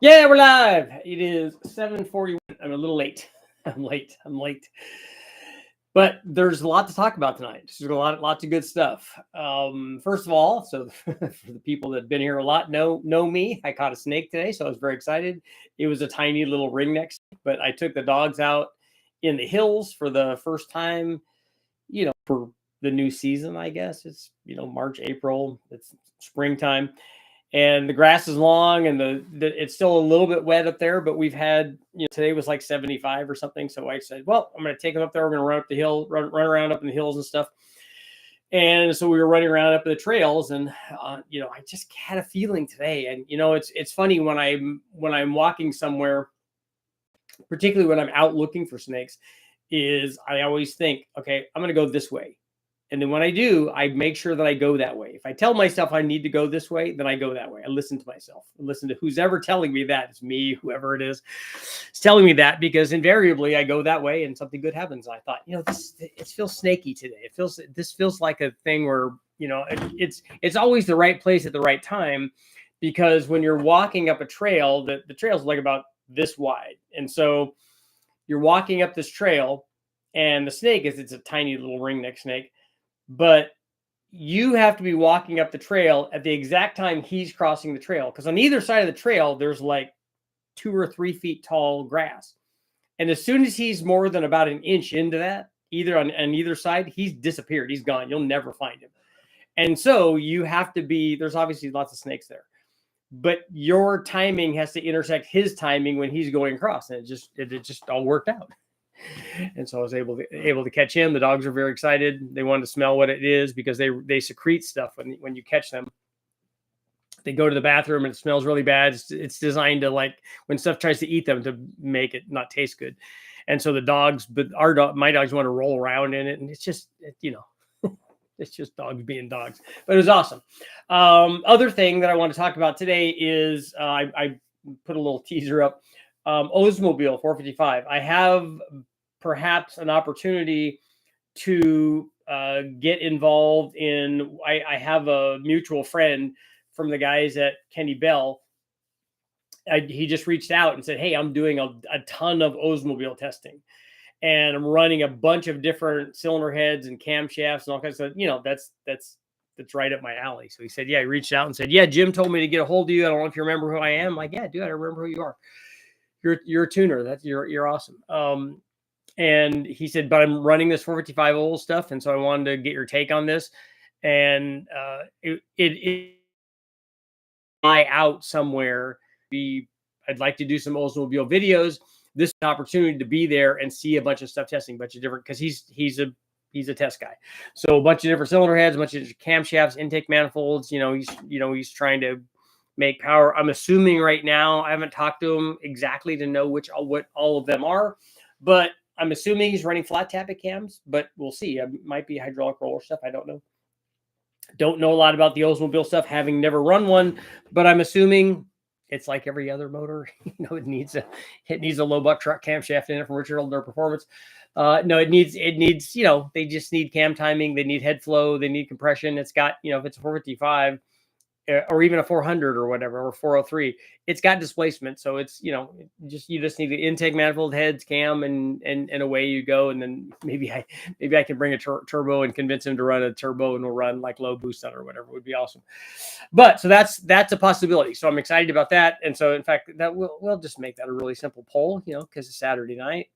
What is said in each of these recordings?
Yeah, we're live. It is 7:41. I'm a little late. I'm late. I'm late. But there's a lot to talk about tonight. There's lots of good stuff. First of all, so for the people that have been here a lot know me. I caught a snake today, so I was very excited. It was a tiny little ringneck snake, but I took the dogs out in the hills for the first time, for the new season, I guess. It's, March, April, it's springtime and the grass is long and it's still a little bit wet up there, but we've had, today was like 75 or something. So I said, well, I'm going to take them up there. We're going to run up the hill, run around up in the hills and stuff. And so we were running around up the trails and, I just had a feeling today. And, it's funny when I'm walking somewhere, particularly when I'm out looking for snakes, is I always think, okay, I'm going to go this way. And then when I do, I make sure that I go that way. If I tell myself I need to go this way, then I go that way. I listen to myself. I listen to who's ever telling me that. It's me, whoever it is telling me that, because invariably I go that way and something good happens. And I thought, it feels snaky today. This feels like a thing where, it's always the right place at the right time, because when you're walking up a trail, the trail's like about this wide. And so you're walking up this trail and the snake it's a tiny little ringneck snake. But you have to be walking up the trail at the exact time he's crossing the trail, because on either side of the trail, there's like 2 or 3 feet tall grass. And as soon as he's more than about an inch into that, either on either side, he's disappeared. He's gone. You'll never find him. And so you have to there's obviously lots of snakes there, but your timing has to intersect his timing when he's going across. And it just all worked out. And so I was able to catch him. The dogs are very excited. They wanted to smell what it is, because they secrete stuff when you catch them. They go to the bathroom and it smells really bad. It's designed to, like, when stuff tries to eat them, to make it not taste good. And so my dogs want to roll around in it, and it's just it's just dogs being dogs. But it was awesome. Other thing that I want to talk about today is I put a little teaser up. Oldsmobile 455. I have perhaps an opportunity to get involved in. I have a mutual friend from the guys at Kenny Bell. He just reached out and said, hey, I'm doing a ton of Oldsmobile testing, and I'm running a bunch of different cylinder heads and camshafts and all kinds of stuff. That's right up my alley. So he said, yeah, he reached out and said, yeah, Jim told me to get a hold of you. I don't know if you remember who I am. I'm like, yeah, dude, I remember who you are. You're a tuner. You're awesome. And he said, but I'm running this 455 old stuff, and so I wanted to get your take on this. And it out somewhere. I'd like to do some Oldsmobile videos. This is an opportunity to be there and see a bunch of stuff, testing a bunch of different, because he's a test guy. So a bunch of different cylinder heads, a bunch of camshafts, intake manifolds. He's trying to make power. I'm assuming right now, I haven't talked to him exactly to know what all of them are, but I'm assuming he's running flat tappet cams, but we'll see. It might be hydraulic roller stuff. I don't know. Don't know a lot about the Oldsmobile stuff, having never run one, but I'm assuming it's like every other motor. It needs a low buck truck camshaft in it from Richard Older Performance. No, it needs, they just need cam timing. They need head flow. They need compression. It's got, if it's a 455, or even a 400 or whatever, or 403, it's got displacement. So it's, you just need the intake manifold, heads, cam, and away you go. And then maybe I can bring a turbo and convince him to run a turbo, and we'll run like low boost on it or whatever. It would be awesome. But so that's a possibility. So I'm excited about that. And so in fact, that we'll just make that a really simple poll, because it's Saturday night.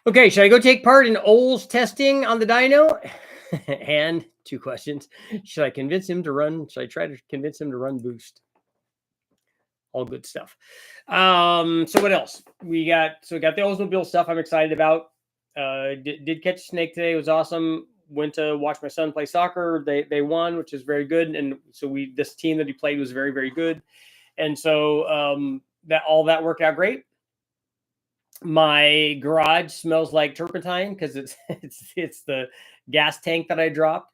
Okay, should I go take part in Ol's testing on the dyno? And 2 questions. Should I try to convince him to run boost? All good stuff. So what else? We got the Oldsmobile stuff I'm excited about. Did catch a snake today. It was awesome. Went to watch my son play soccer. They won, which is very good. And so this team that he played was very, very good. And so that worked out great. My garage smells like turpentine because it's the gas tank that I dropped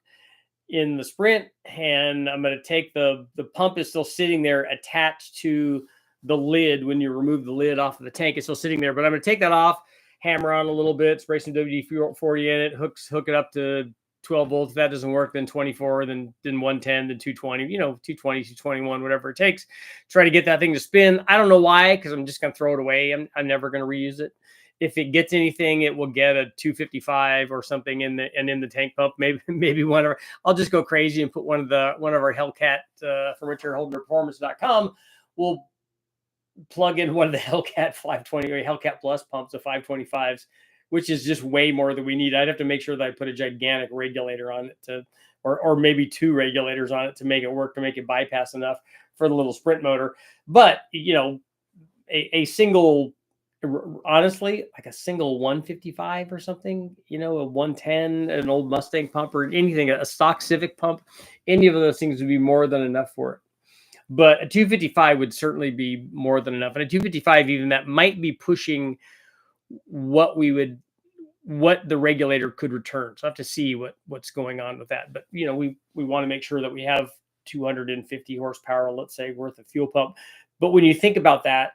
in the Sprint, and I'm going to take the pump is still sitting there attached to the lid. When you remove the lid off of the tank, it's still sitting there, but I'm going to take that off, hammer on a little bit, spray some WD-40 in it, hook it up to 12 volts. If that doesn't work, then 24, then 110, then 220, 220, 221, whatever it takes. Try to get that thing to spin. I don't know why, because I'm just going to throw it away. I'm never going to reuse it. If it gets anything, it will get a 255 or something in the tank pump. Maybe one of I'll just go crazy and put one of our Hellcat from RichardHoldnerPerformance.com. We'll plug in one of the Hellcat 520 or Hellcat Plus pumps of 525s, which is just way more than we need. I'd have to make sure that I put a gigantic regulator on it or maybe 2 regulators on it to make it work, to make it bypass enough for the little Sprint motor. But a single, honestly, like a single 155 or something, a 110, an old Mustang pump or anything, a stock Civic pump, any of those things would be more than enough for it. But a 255 would certainly be more than enough. And a 255, even that might be pushing what the regulator could return. So I have to see what's going on with that. But, we want to make sure that we have 250 horsepower, let's say, worth of fuel pump. But when you think about that,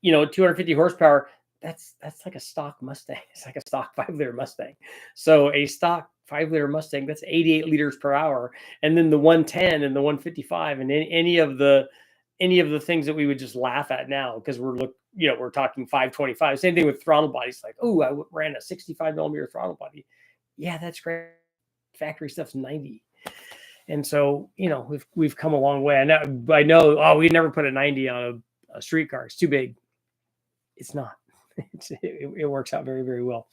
250 horsepower, that's like a stock Mustang. It's like a stock 5-liter Mustang. So a stock 5-liter Mustang, that's 88 liters per hour. And then the 110 and the 155 and any of the things that we would just laugh at now, because we're talking 525. Same thing with throttle bodies. Like, oh, I ran a 65 millimeter throttle body. Yeah, that's great. Factory stuff's 90. And so, we've come a long way. I know, oh, we never put a 90 on a street car. It's too big. It's not. It works out very, very well.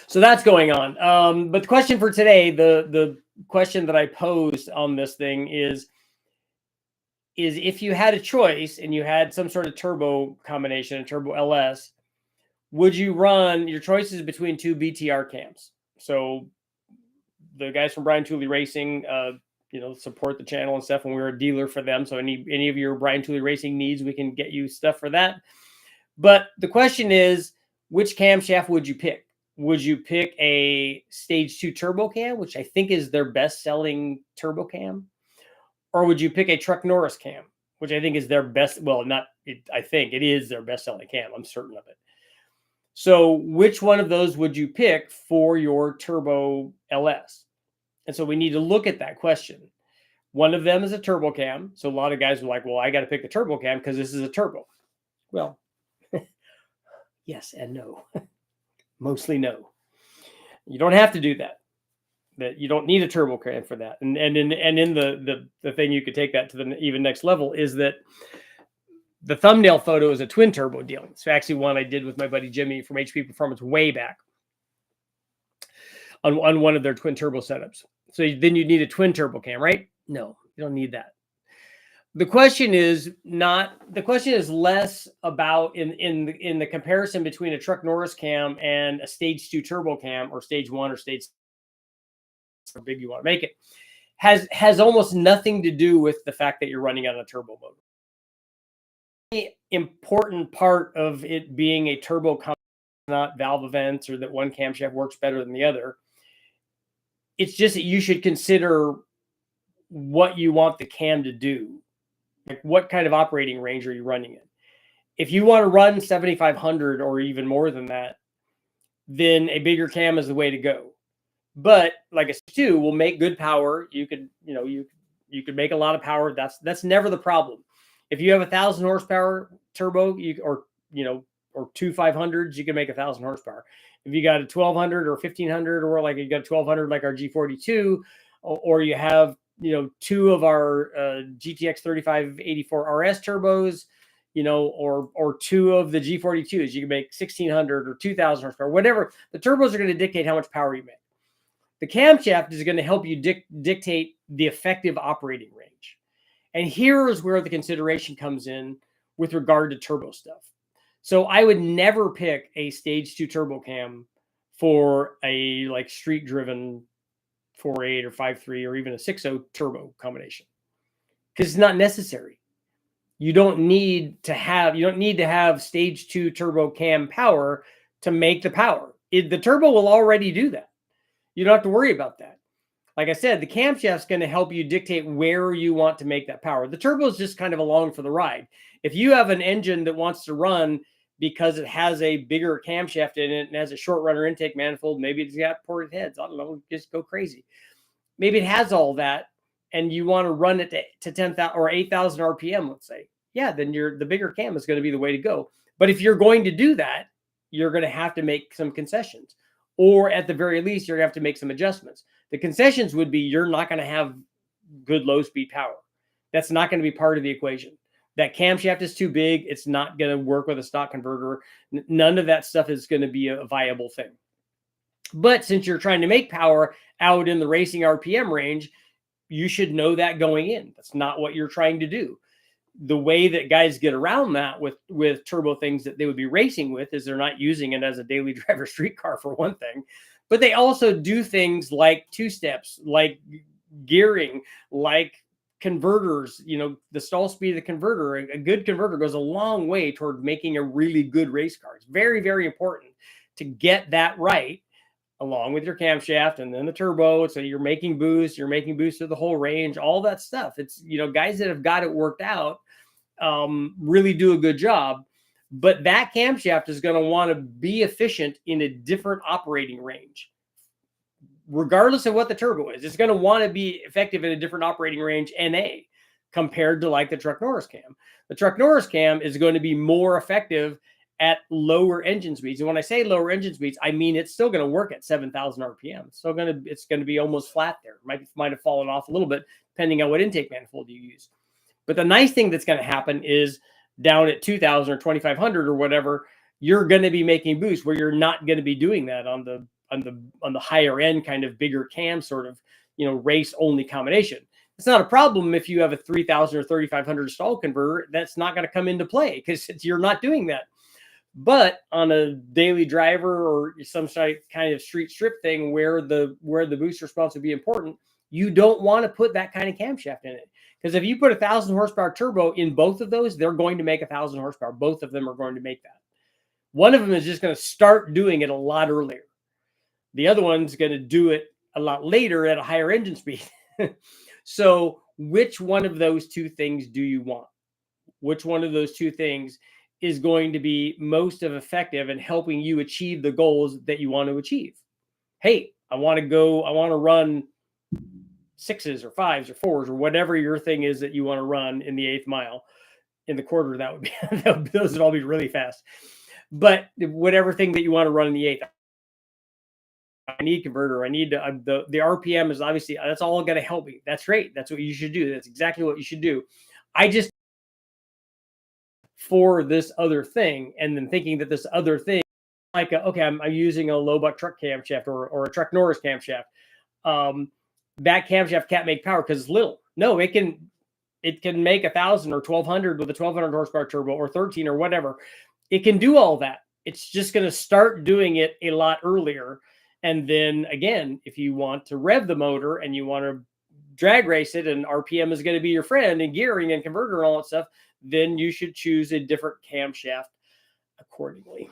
So that's going on. But the question for today, the question that I posed on this thing is if you had a choice and you had some sort of turbo combination, a turbo LS, would you run your choices between 2 BTR cams? So the guys from Brian Tooley Racing, support the channel and stuff, and we're a dealer for them. So any of your Brian Tooley Racing needs, we can get you stuff for that. But the question is, which camshaft would you pick? Would you pick a stage 2 turbo cam, which I think is their best selling turbo cam? Or would you pick a Truck Norris cam, which I think is their best? Well, I think it is their best selling cam. I'm certain of it. So which one of those would you pick for your turbo LS? And so we need to look at that question. One of them is a turbo cam. So a lot of guys are like, well, I got to pick the turbo cam because this is a turbo. Well, yes and no. Mostly no. You don't have to do that. That you don't need a turbo cam for that. And in the thing you could take that to the even next level is that the thumbnail photo is a twin turbo deal. It's actually one I did with my buddy Jimmy from HP Performance way back on one of their twin turbo setups. So then you need a twin turbo cam, right? No, you don't need that. The question is less about in the comparison between a Truck Norris cam and a stage 2 turbo cam, or stage 1 or stage, how big you want to make it, has almost nothing to do with the fact that you're running on a turbo motor. The important part of it being a turbo, not valve events or that one camshaft works better than the other. It's just that you should consider what you want the cam to do. Like, what kind of operating range are you running in? If you want to run 7,500 or even more than that, then a bigger cam is the way to go. But like a 2 will make good power. You could make a lot of power. That's never the problem. If you have 1,000 horsepower turbo, or 2 500s, you can make 1,000 horsepower. If you got a 1,200 or 1,500, or like you got 1,200 like our G42, or you have 2 of our GTX 3584 RS turbos, or 2 of the G42s, you can make 1,600 or 2,000 horsepower. Whatever, the turbos are going to dictate how much power you make. The camshaft is going to help you dictate the effective operating range. And here is where the consideration comes in with regard to turbo stuff. So I would never pick a stage 2 turbo cam for a street driven 4.8 or 5.3 or even a 6.0 turbo combination, because it's not necessary. You don't need to have stage 2 turbo cam power to make the power. The turbo will already do that. You don't have to worry about that. Like I said, the camshaft's going to help you dictate where you want to make that power. The turbo is just kind of along for the ride. If you have an engine that wants to run because it has a bigger camshaft in it and has a short runner intake manifold, maybe it's got ported heads, I don't know, just go crazy. Maybe it has all that, and you want to run it to 10,000 or 8,000 RPM, let's say. Yeah, then the bigger cam is going to be the way to go. But if you're going to do that, you're going to have to make some concessions, or at the very least, you're going to have to make some adjustments. The concessions would be you're not going to have good low speed power. That's not going to be part of the equation. That camshaft is too big. It's not going to work with a stock converter. None of that stuff is going to be a viable thing. But since you're trying to make power out in the racing RPM range, you should know that going in. That's not what you're trying to do. The way that guys get around that with turbo things that they would be racing with is they're not using it as a daily driver street car, for one thing, but they also do things like two steps, like gearing, like converters. You know, the stall speed of the converter, a good converter goes a long way toward making a really good race car. It's very, very important to get that right, along with your camshaft and then the turbo. So you're making boost through the whole range, all that stuff. It's, you know, guys that have got it worked out really do a good job. But that camshaft is going to want to be efficient in a different operating range. Regardless of what the turbo is, it's going to want to be effective in a different operating range, NA, compared to like the Truck Norris cam. The Truck Norris cam is going to be more effective at lower engine speeds. And when I say lower engine speeds, I mean it's still going to work at 7,000 RPM. It's going to be almost flat there. Might have fallen off a little bit depending on what intake manifold you use. But the nice thing that's going to happen is down at 2,000 or 2,500 or whatever, you're going to be making boost where you're not going to be doing that on the higher end kind of bigger cam sort of, you know, race only combination. It's not a problem if you have a 3,000 or 3,500 stall converter. That's not going to come into play because you're not doing that. But on a daily driver or some kind of street strip thing where the boost response would be important, you don't want to put that kind of camshaft in it. Because if you put 1,000 horsepower turbo in both of those, they're going to make 1,000 horsepower. Both of them are going to make that. One of them is just going to start doing it a lot earlier. The other one's going to do it a lot later at a higher engine speed. So which one of those two things do you want? Which one of those two things is going to be most effective in helping you achieve the goals that you want to achieve? Hey, I want to run 6s or 5s or 4s or whatever your thing is that you want to run in the 8th mile. In the quarter, that would be those would all be really fast. But whatever thing that you want to run in the 8th, I need converter. I need the RPM is obviously, that's all going to help me. That's great. That's what you should do. That's exactly what you should do. I just for this other thing, and then thinking that this other thing, like, okay, I'm using a low buck truck camshaft or a Truck Norris camshaft. That camshaft can't make power because it's little. No, it can make 1,000 or 1,200 with a 1,200 horsepower turbo or 13 or whatever. It can do all that. It's just going to start doing it a lot earlier. And then again, if you want to rev the motor and you want to drag race it and RPM is going to be your friend and gearing and converter and all that stuff, then you should choose a different camshaft accordingly.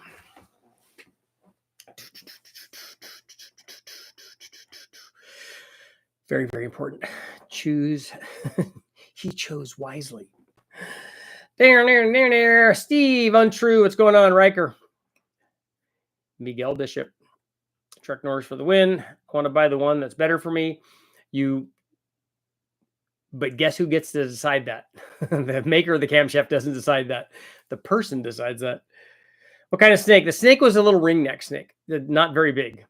Very, very important. Choose. He chose wisely. There. Steve, untrue. What's going on, Riker? Miguel Bishop. Truck Norris for the win. I want to buy the one that's better for me. But guess who gets to decide that? The maker of the camshaft doesn't decide that. The person decides that. What kind of snake? The snake was a little ring neck snake. Not very big.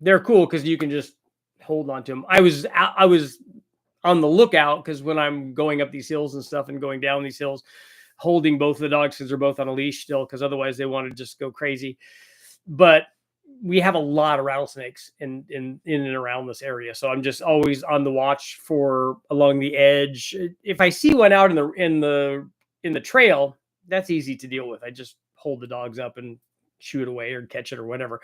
They're cool because you can just hold on to them. I was on the lookout because when I'm going up these hills and stuff and going down these hills, holding both of the dogs because they're both on a leash still, because otherwise they want to just go crazy. But we have a lot of rattlesnakes in and around this area, so I'm just always on the watch for along the edge. If I see one out in the trail, that's easy to deal with. I just hold the dogs up and shoo it away or catch it or whatever.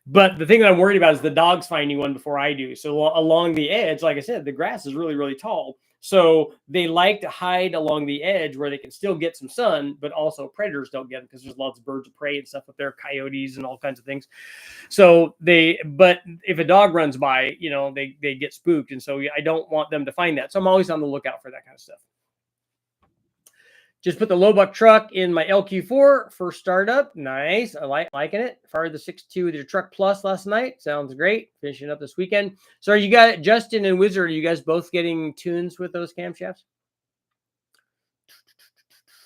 But the thing that I'm worried about is the dogs finding one before I do. So along the edge, like I said, the grass is really, really tall. So they like to hide along the edge where they can still get some sun, but also predators don't get them because there's lots of birds of prey and stuff up there, coyotes and all kinds of things. So but if a dog runs by, they get spooked. And so I don't want them to find that. So I'm always on the lookout for that kind of stuff. Just put the low buck truck in my LQ4 for startup. Nice. I liking it. Fired the 6.2 with your truck plus last night. Sounds great. Finishing up this weekend. So are you guys, Justin and Wizard, are you guys both getting tunes with those camshafts?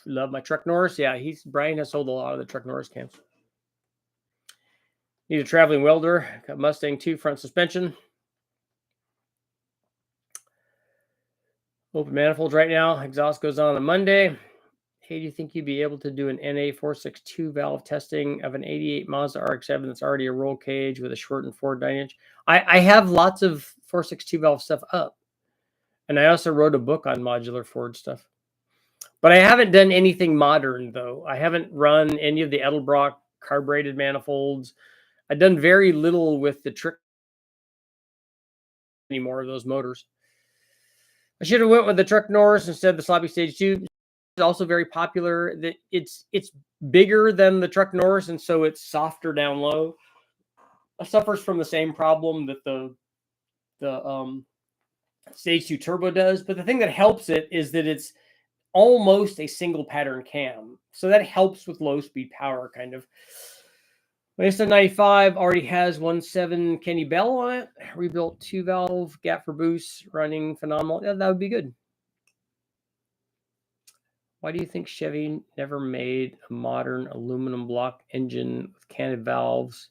Love my truck Norris. Yeah, Brian has sold a lot of the truck Norris cams. Need a traveling welder. Got Mustang 2 front suspension. Open manifolds right now. Exhaust goes on Monday. Hey, do you think you'd be able to do an NA 462 valve testing of an 88 Mazda RX-7 that's already a roll cage with a shortened Ford 9-inch? I have lots of 462 valve stuff up. And I also wrote a book on modular Ford stuff. But I haven't done anything modern, though. I haven't run any of the Edelbrock carbureted manifolds. I've done very little with the trick anymore of those motors. I should have went with the truck Norris instead of the sloppy stage 2. Also very popular. That it's bigger than the truck Norris, and so it's softer down low. It suffers from the same problem that the stage 2 turbo does, but the thing that helps it is that it's almost a single pattern cam, so that helps with low speed power kind of. My 95 already has 1.7 Kenny Bell on it. Rebuilt 2 valve gap for boost, running phenomenal. Yeah, that would be good. Why do you think Chevy never made a modern aluminum block engine with canted valves?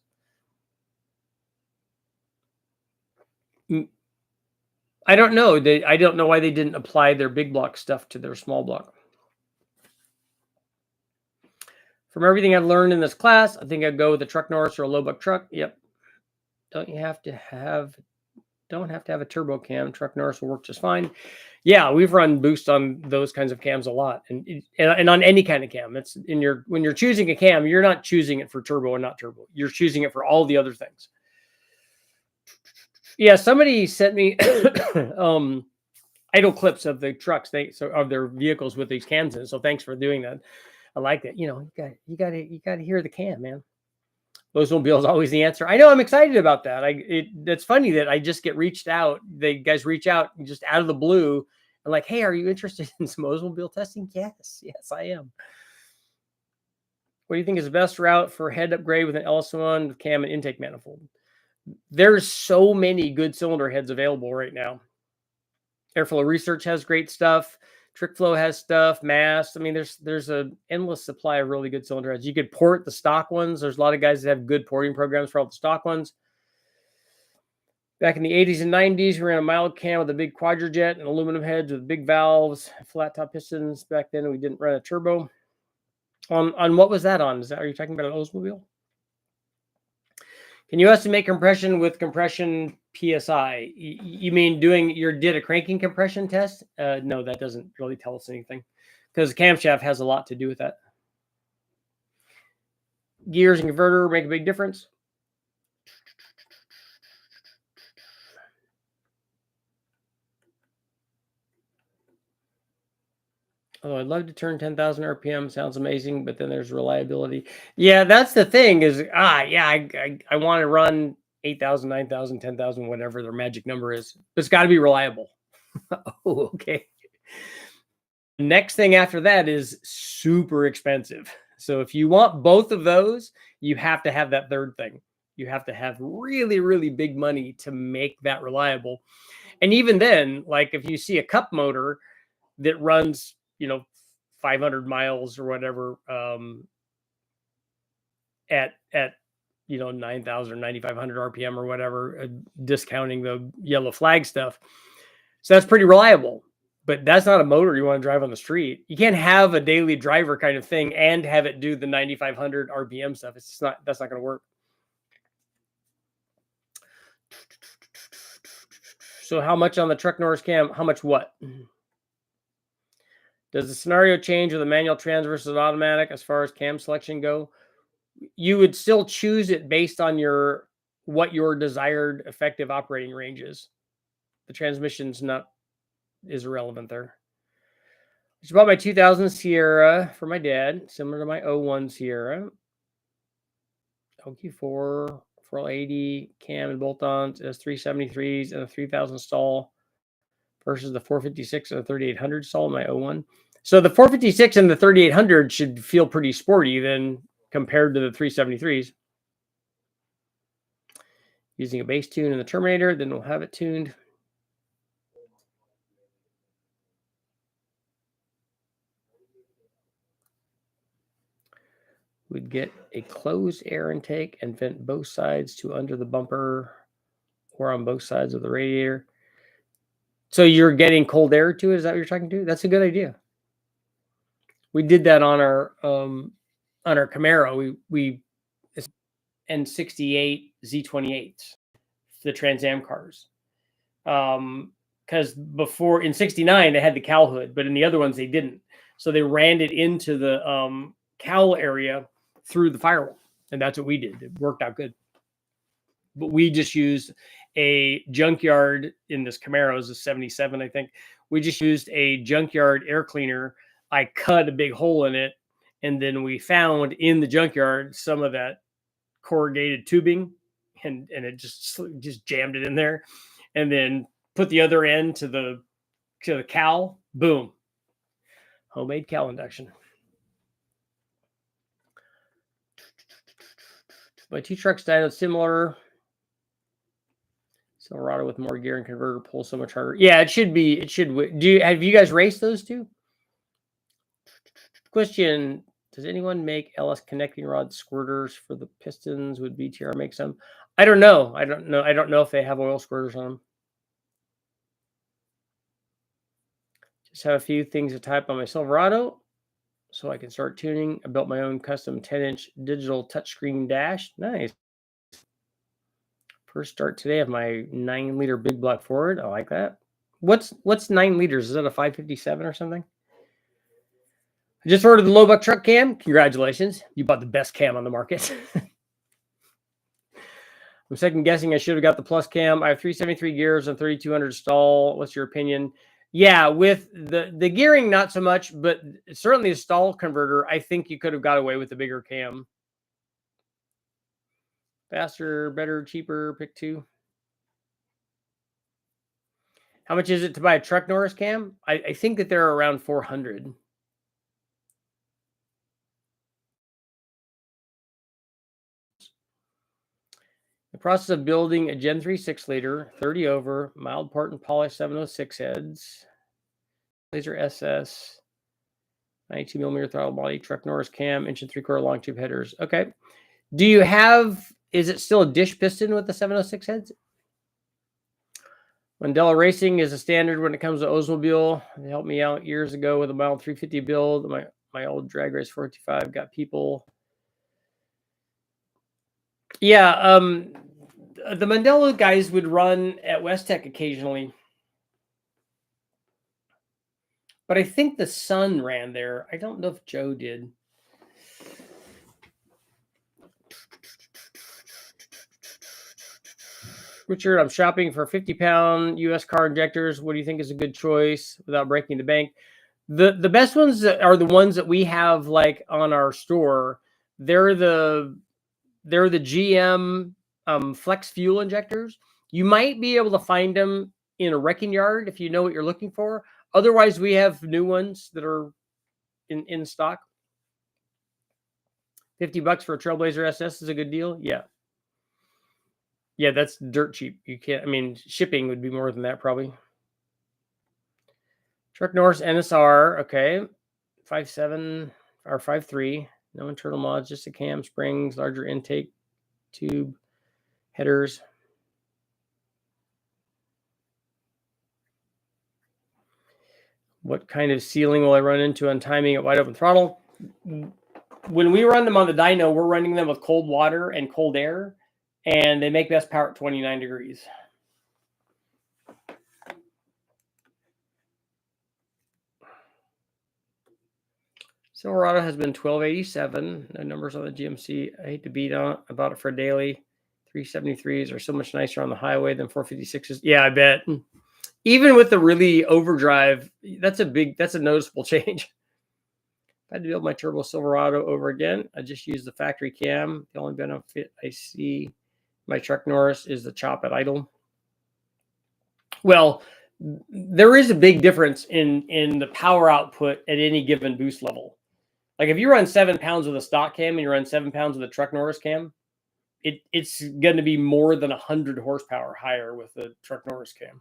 I don't know. I don't know why they didn't apply their big block stuff to their small block. From everything I've learned in this class, I think I'd go with a truck Norris or a low buck truck. Yep. Don't have to have a turbo cam. Truck Norris will work just fine. Yeah, we've run boost on those kinds of cams a lot, and on any kind of cam. It's when you're choosing a cam, you're not choosing it for turbo or not turbo. You're choosing it for all the other things. Yeah, somebody sent me idle clips of the trucks, of their vehicles with these cams in. So thanks for doing that. I like that. You got to hear the cam, man. Oldsmobile is always the answer. I know. I'm excited about that. It's funny that I just get reached out. The guys reach out just out of the blue and like, hey, are you interested in some Oldsmobile testing? Yes, I am. What do you think is the best route for head upgrade with an LS1 with cam and intake manifold? There's so many good cylinder heads available right now. Airflow Research has great stuff. TrickFlow has stuff. Mast. I mean, there's an endless supply of really good cylinder heads. You could port the stock ones. There's a lot of guys that have good porting programs for all the stock ones. Back in the 80s and 90s, we ran a mild cam with a big quadrijet and aluminum heads with big valves, flat top pistons. Back then, we didn't run a turbo. On what was that on? Are you talking about an Oldsmobile? Can you estimate compression with compression PSI? You mean did a cranking compression test? No, that doesn't really tell us anything because the camshaft has a lot to do with that. Gears and converter make a big difference. Oh, I'd love to turn 10,000 RPM. Sounds amazing, but then there's reliability. Yeah, that's the thing is, I want to run 8,000, 9,000, 10,000, whatever their magic number is. But it's got to be reliable. Oh, okay. Next thing after that is super expensive. So if you want both of those, you have to have that third thing. You have to have really, really big money to make that reliable. And even then, like if you see a cup motor that runs 500 miles or whatever at 9,000 or 9,500 RPM or whatever, discounting the yellow flag stuff. So that's pretty reliable, but that's not a motor you want to drive on the street. You can't have a daily driver kind of thing and have it do the 9,500 RPM stuff. That's not going to work. So how much on the truck Norris cam? How much what? Does the scenario change with a manual trans versus automatic as far as cam selection go? You would still choose it based on what your desired effective operating range is. The transmission's not is irrelevant there. Just bought my 2000 Sierra for my dad, similar to my 01 Sierra. OQ4, 480, cam and bolt-ons, as 373s and a 3000 stall versus the 456 and the 3800 stall in my 01. So the 456 and the 3800 should feel pretty sporty then compared to the 373s. Using a base tune in the Terminator, then we'll have it tuned. We'd get a closed air intake and vent both sides to under the bumper or on both sides of the radiator. So you're getting cold air too? Is that what you're talking to? That's a good idea. We did that on our Camaro. We N68 Z28s, the Trans Am cars. Because before in 69 they had the cowl hood, but in the other ones they didn't. So they ran it into the cowl area through the firewall, and that's what we did. It worked out good. But we just used a junkyard in this Camaro, is a 77, I think. We just used a junkyard air cleaner. I cut a big hole in it, and then we found in the junkyard some of that corrugated tubing, and it just jammed it in there, and then put the other end to the cowl. Boom, homemade cowl induction. My two trucks dyno similar. Silverado with more gear and converter pulls so much harder. Yeah, it should be. It should. Have you guys raced those two? Question: does anyone make LS connecting rod squirters for the pistons? Would BTR make some? I don't know. I don't know if they have oil squirters on them. Just have a few things to type on my Silverado so I can start tuning. I built my own custom 10-inch digital touchscreen dash. Nice. First start today of my 9-liter big block Ford. I like that. What's 9 liters? Is that a 557 or something? I just ordered the low buck truck cam. Congratulations. You bought the best cam on the market. I'm second guessing I should have got the plus cam. I have 373 gears and 3200 stall. What's your opinion? Yeah, with the gearing, not so much, but certainly a stall converter, I think you could have got away with the bigger cam. Faster, better, cheaper, pick two. How much is it to buy a truck Norris cam? I think that they're around 400. The process of building a Gen 3 6-liter, 30 over, mild part and polished 706 heads, laser SS, 92 millimeter throttle body, truck Norris cam, 1 3/4 long tube headers. Okay. Do you have, is it still a dish piston with the 706 heads? Mandela Racing is a standard when it comes to Oldsmobile. They helped me out years ago with a mild 350 build. My old drag race 455 got people. Yeah, the Mandela guys would run at West Tech occasionally. But I think the son ran there. I don't know if Joe did. Richard, I'm shopping for 50-pound U.S. car injectors. What do you think is a good choice without breaking the bank? The best ones are the ones that we have like on our store. They're the GM flex fuel injectors. You might be able to find them in a wrecking yard if you know what you're looking for. Otherwise, we have new ones that are in stock. $50 for a Trailblazer SS is a good deal. Yeah. Yeah, that's dirt cheap. You can't, I mean, shipping would be more than that probably. Truck Norris NSR, okay. 5.7 or 5.3. No internal mods, just a cam, springs, larger intake, tube, headers. What kind of ceiling will I run into on timing at wide open throttle? When we run them on the dyno, we're running them with cold water and cold air, and they make best power at 29 degrees. Silverado has been 1287. No numbers on the GMC. I hate to beat on. I bought it for a daily. 373s are so much nicer on the highway than 456s. Yeah, I bet. even with the really overdrive, that's a noticeable change. If I had to build my turbo Silverado over again, I just use the factory cam. The only benefit I see my truck Norris is the chop at idle. Well, there is a big difference in the power output at any given boost level. Like if you run 7 pounds with a stock cam and you run 7 pounds with a truck Norris cam, it's going to be more than 100 horsepower higher with the truck Norris cam.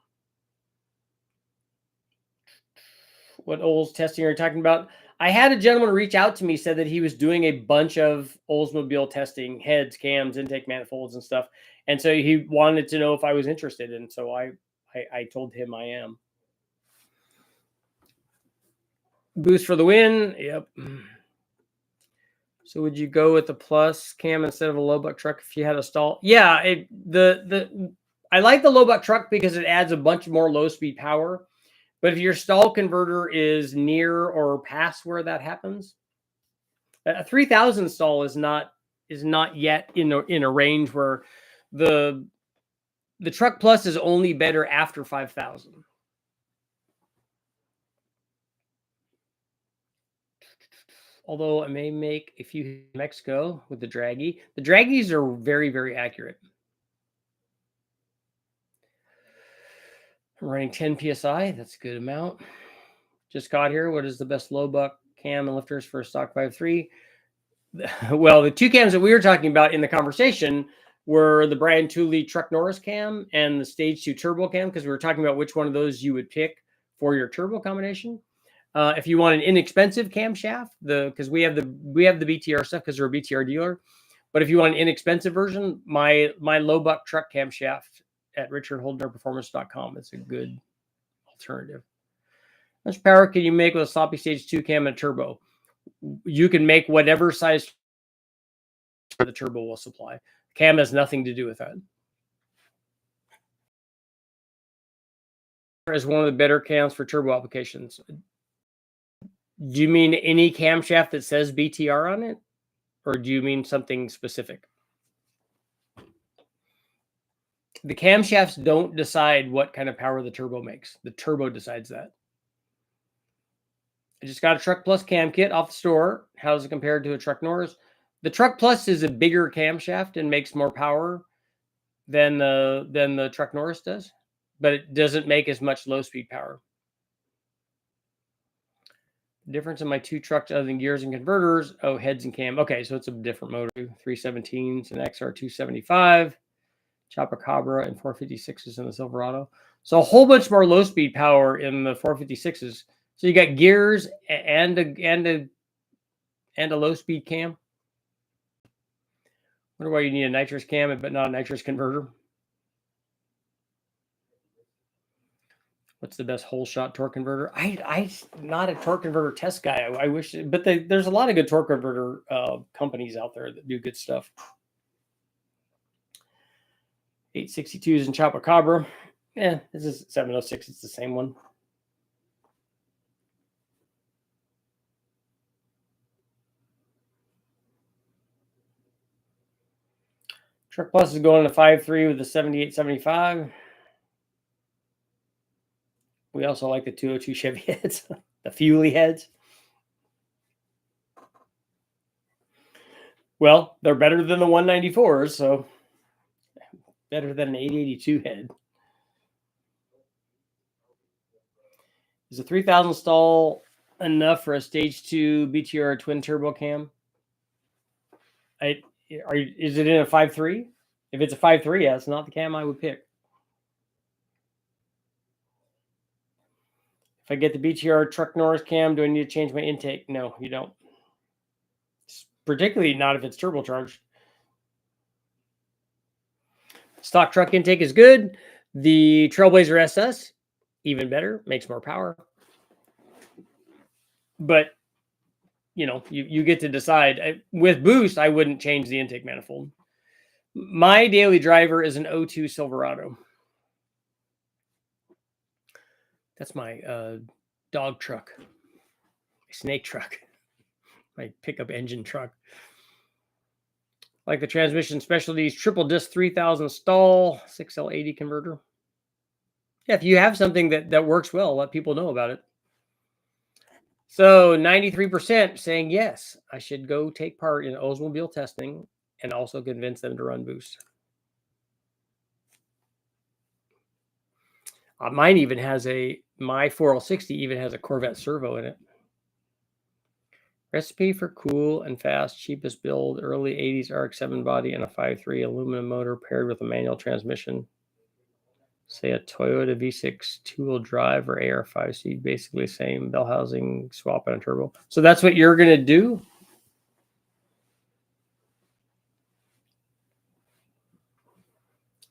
What Olds testing are you talking about? I had a gentleman reach out to me, said that he was doing a bunch of Oldsmobile testing, heads, cams, intake manifolds, and stuff. And so he wanted to know if I was interested. And so I told him I am. Boost for the win. Yep. So would you go with the plus cam instead of a low buck truck if you had a stall? Yeah, I like the low buck truck because it adds a bunch more low speed power. But if your stall converter is near or past where that happens, a 3000 stall is not yet in a range where the truck plus is only better after 5000. Although I may make a few in Mexico with the Draggy. The Draggies are very, very accurate. I'm running 10 PSI. That's a good amount. Just got here. What is the best low buck cam and lifters for a stock 5.3? Well, the two cams that we were talking about in the conversation were the Brian Tooley truck Norris cam and the Stage 2 turbo cam, because we were talking about which one of those you would pick for your turbo combination. If you want an inexpensive camshaft, because we have the BTR stuff because we're a BTR dealer. But if you want an inexpensive version, my low buck truck camshaft at richardholdnerperformance.com, it's a good alternative. How much power can you make with a sloppy Stage 2 cam and turbo? You can make whatever size the turbo will supply. Cam has nothing to do with that. Is one of the better cams for turbo applications. Do you mean any camshaft that says BTR on it? Or do you mean something specific? The camshafts don't decide what kind of power the turbo makes. The turbo decides that. I just got a Truck Plus cam kit off the store. How's it compared to a Truck Norris? The Truck Plus is a bigger camshaft and makes more power than the Truck Norris does, but it doesn't make as much low-speed power. The difference in my two trucks other than gears and converters, heads and cam. Okay, so it's a different motor. 317s and XR 275, Chupacabra and 456s in the Silverado. So a whole bunch more low-speed power in the 456s. So you got gears and a low-speed cam. Wonder why you need a nitrous cam but not a nitrous converter. What's the best whole shot torque converter? I'm not a torque converter test guy. I wish, but there's a lot of good torque converter companies out there that do good stuff. 862s and Chupacabra. Yeah, this is 706. It's the same one. Truck Plus is going to 5.3 with the 7875. We also like the 202 Chevy heads, the Fuelie heads. Well, they're better than the 194s, so better than an 882 head. Is a 3000 stall enough for a Stage 2 BTR twin turbo cam? Is it in a 5.3? If it's a 5.3, yeah, it's not the cam I would pick. If I get the BTR truck Norris cam, do I need to change my intake? No, you don't. Particularly not if it's turbocharged. Stock truck intake is good. The Trailblazer SS, even better, makes more power. But, you get to decide. With boost, I wouldn't change the intake manifold. My daily driver is an 02 Silverado. That's my dog truck, my snake truck, my pickup engine truck. Like the Transmission Specialties triple disc 3000 stall 6L80 converter. Yeah, if you have something that works well, let people know about it. So 93% saying yes, I should go take part in Oldsmobile testing and also convince them to run boost. Mine even has my 4L60 even has a Corvette servo in it. Recipe for cool and fast, cheapest build, early 80s RX-7 body and a 5.3 aluminum motor paired with a manual transmission. Say a Toyota V6 two-wheel drive or AR5 seat, basically same bell housing, swap and a turbo. So that's what you're going to do?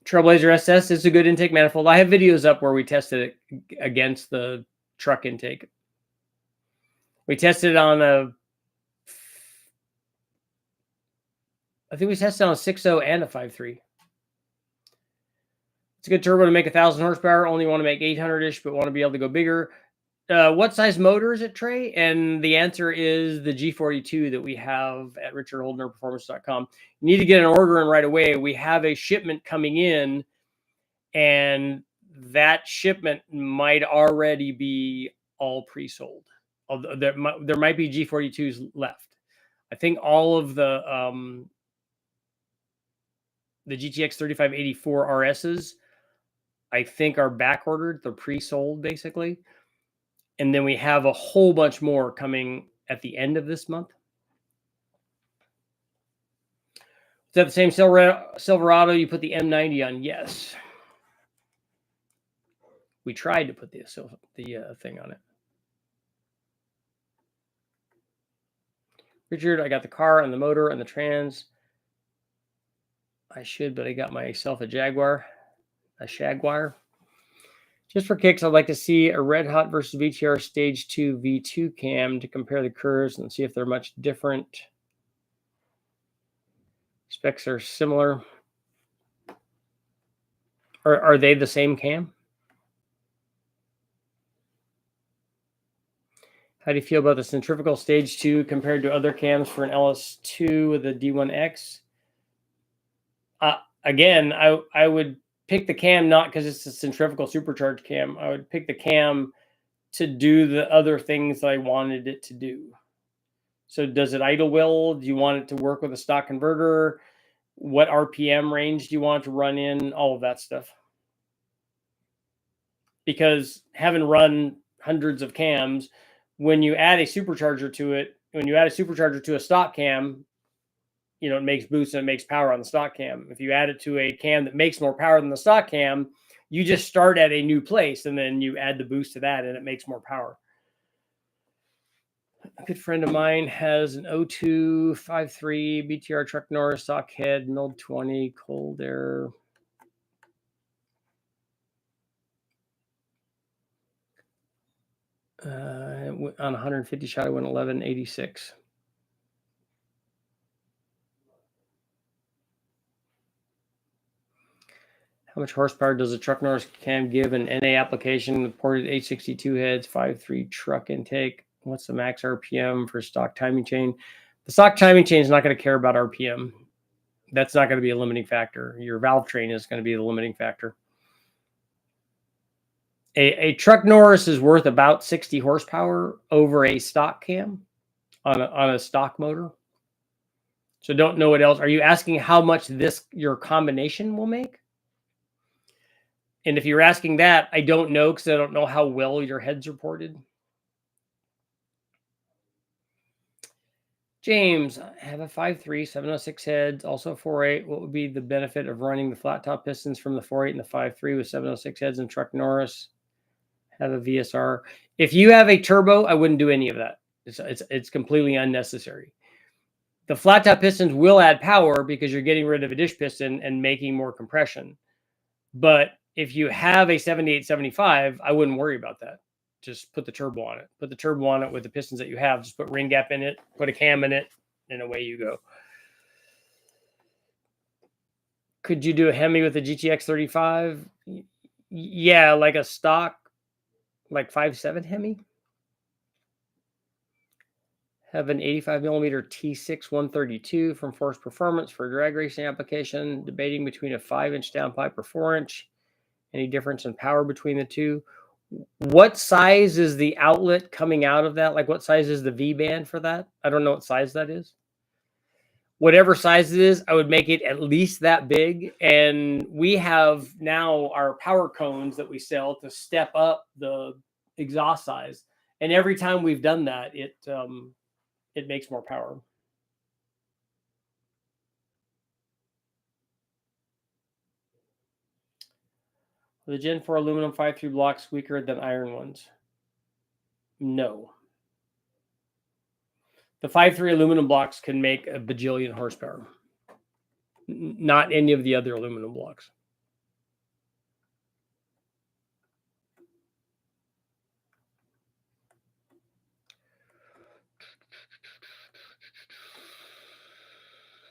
Trailblazer SS is a good intake manifold. I have videos up where we tested it against the truck intake. We tested it on I think we tested on a 6.0 and a 5.3. It's a good turbo to make 1,000 horsepower. Only want to make 800-ish, but want to be able to go bigger. What size motor is it, Trey? And the answer is the G42 that we have at richardholdnerperformance.com. You need to get an order in right away. We have a shipment coming in, and that shipment might already be all pre-sold. There might be G42s left. I think all of the GTX 3584 RSs, I think, are back ordered. They're pre-sold basically. And then we have a whole bunch more coming at the end of this month. Is that the same Silverado? You put the M90 on? Yes. We tried to put the thing on it. Richard, I got the car and the motor and the trans. I should, but I got myself a Jaguar. Just for kicks, I'd like to see a Red Hot versus VTR Stage 2 V2 cam to compare the curves and see if they're much different. Specs are similar. Are they the same cam? How do you feel about the centrifugal Stage 2 compared to other cams for an LS2 with a D1X? Again, I would pick the cam not because it's a centrifugal supercharged cam. I would pick the cam to do the other things that I wanted it to do. So does it idle well? Do you want it to work with a stock converter? What RPM range do you want it to run in? All of that stuff. Because having run hundreds of cams, when you add a supercharger to it, when you add a supercharger to a stock cam, you know, it makes boost and it makes power on the stock cam. If you add it to a cam that makes more power than the stock cam, you just start at a new place and then you add the boost to that and it makes more power. A good friend of mine has an 02 5.3 BTR truck Norris stock head, milled 20, cold air. On 150 shot, I went 1186. How much horsepower does a truck Norris cam give an NA application with ported H62 heads, 5.3 truck intake? What's the max RPM for stock timing chain? The stock timing chain is not going to care about RPM. That's not going to be a limiting factor. Your valve train is going to be the limiting factor. A truck Norris is worth about 60 horsepower over a stock cam on a stock motor. So don't know what else. Are you asking how much your combination will make? And if you're asking that, I don't know because I don't know how well your head's reported. James, I have a 5.3, 706 heads, also 4.8. What would be the benefit of running the flat top pistons from the 4.8 and the 5.3 with 706 heads and truck Norris? Have a VSR. If you have a turbo, I wouldn't do any of that. It's completely unnecessary. The flat top pistons will add power because you're getting rid of a dish piston and making more compression. But if you have a 7875, I wouldn't worry about that. Just put the turbo on it. Put the turbo on it with the pistons that you have. Just put ring gap in it, put a cam in it, and away you go. Could you do a Hemi with a GTX 35? Yeah, like a stock, like 5.7 Hemi. Have an 85 millimeter T6 132 from Force Performance for a drag racing application. Debating between a 5-inch downpipe or 4-inch. Any difference in power between the two? What size is the outlet coming out of that? Like what size is the V band for that? I don't know what size that is. Whatever size it is, I would make it at least that big. And we have now our power cones that we sell to step up the exhaust size. And every time we've done that, it makes more power. The Gen 4 aluminum 5.3 blocks weaker than iron ones? No. The 5.3 aluminum blocks can make a bajillion horsepower. Not any of the other aluminum blocks.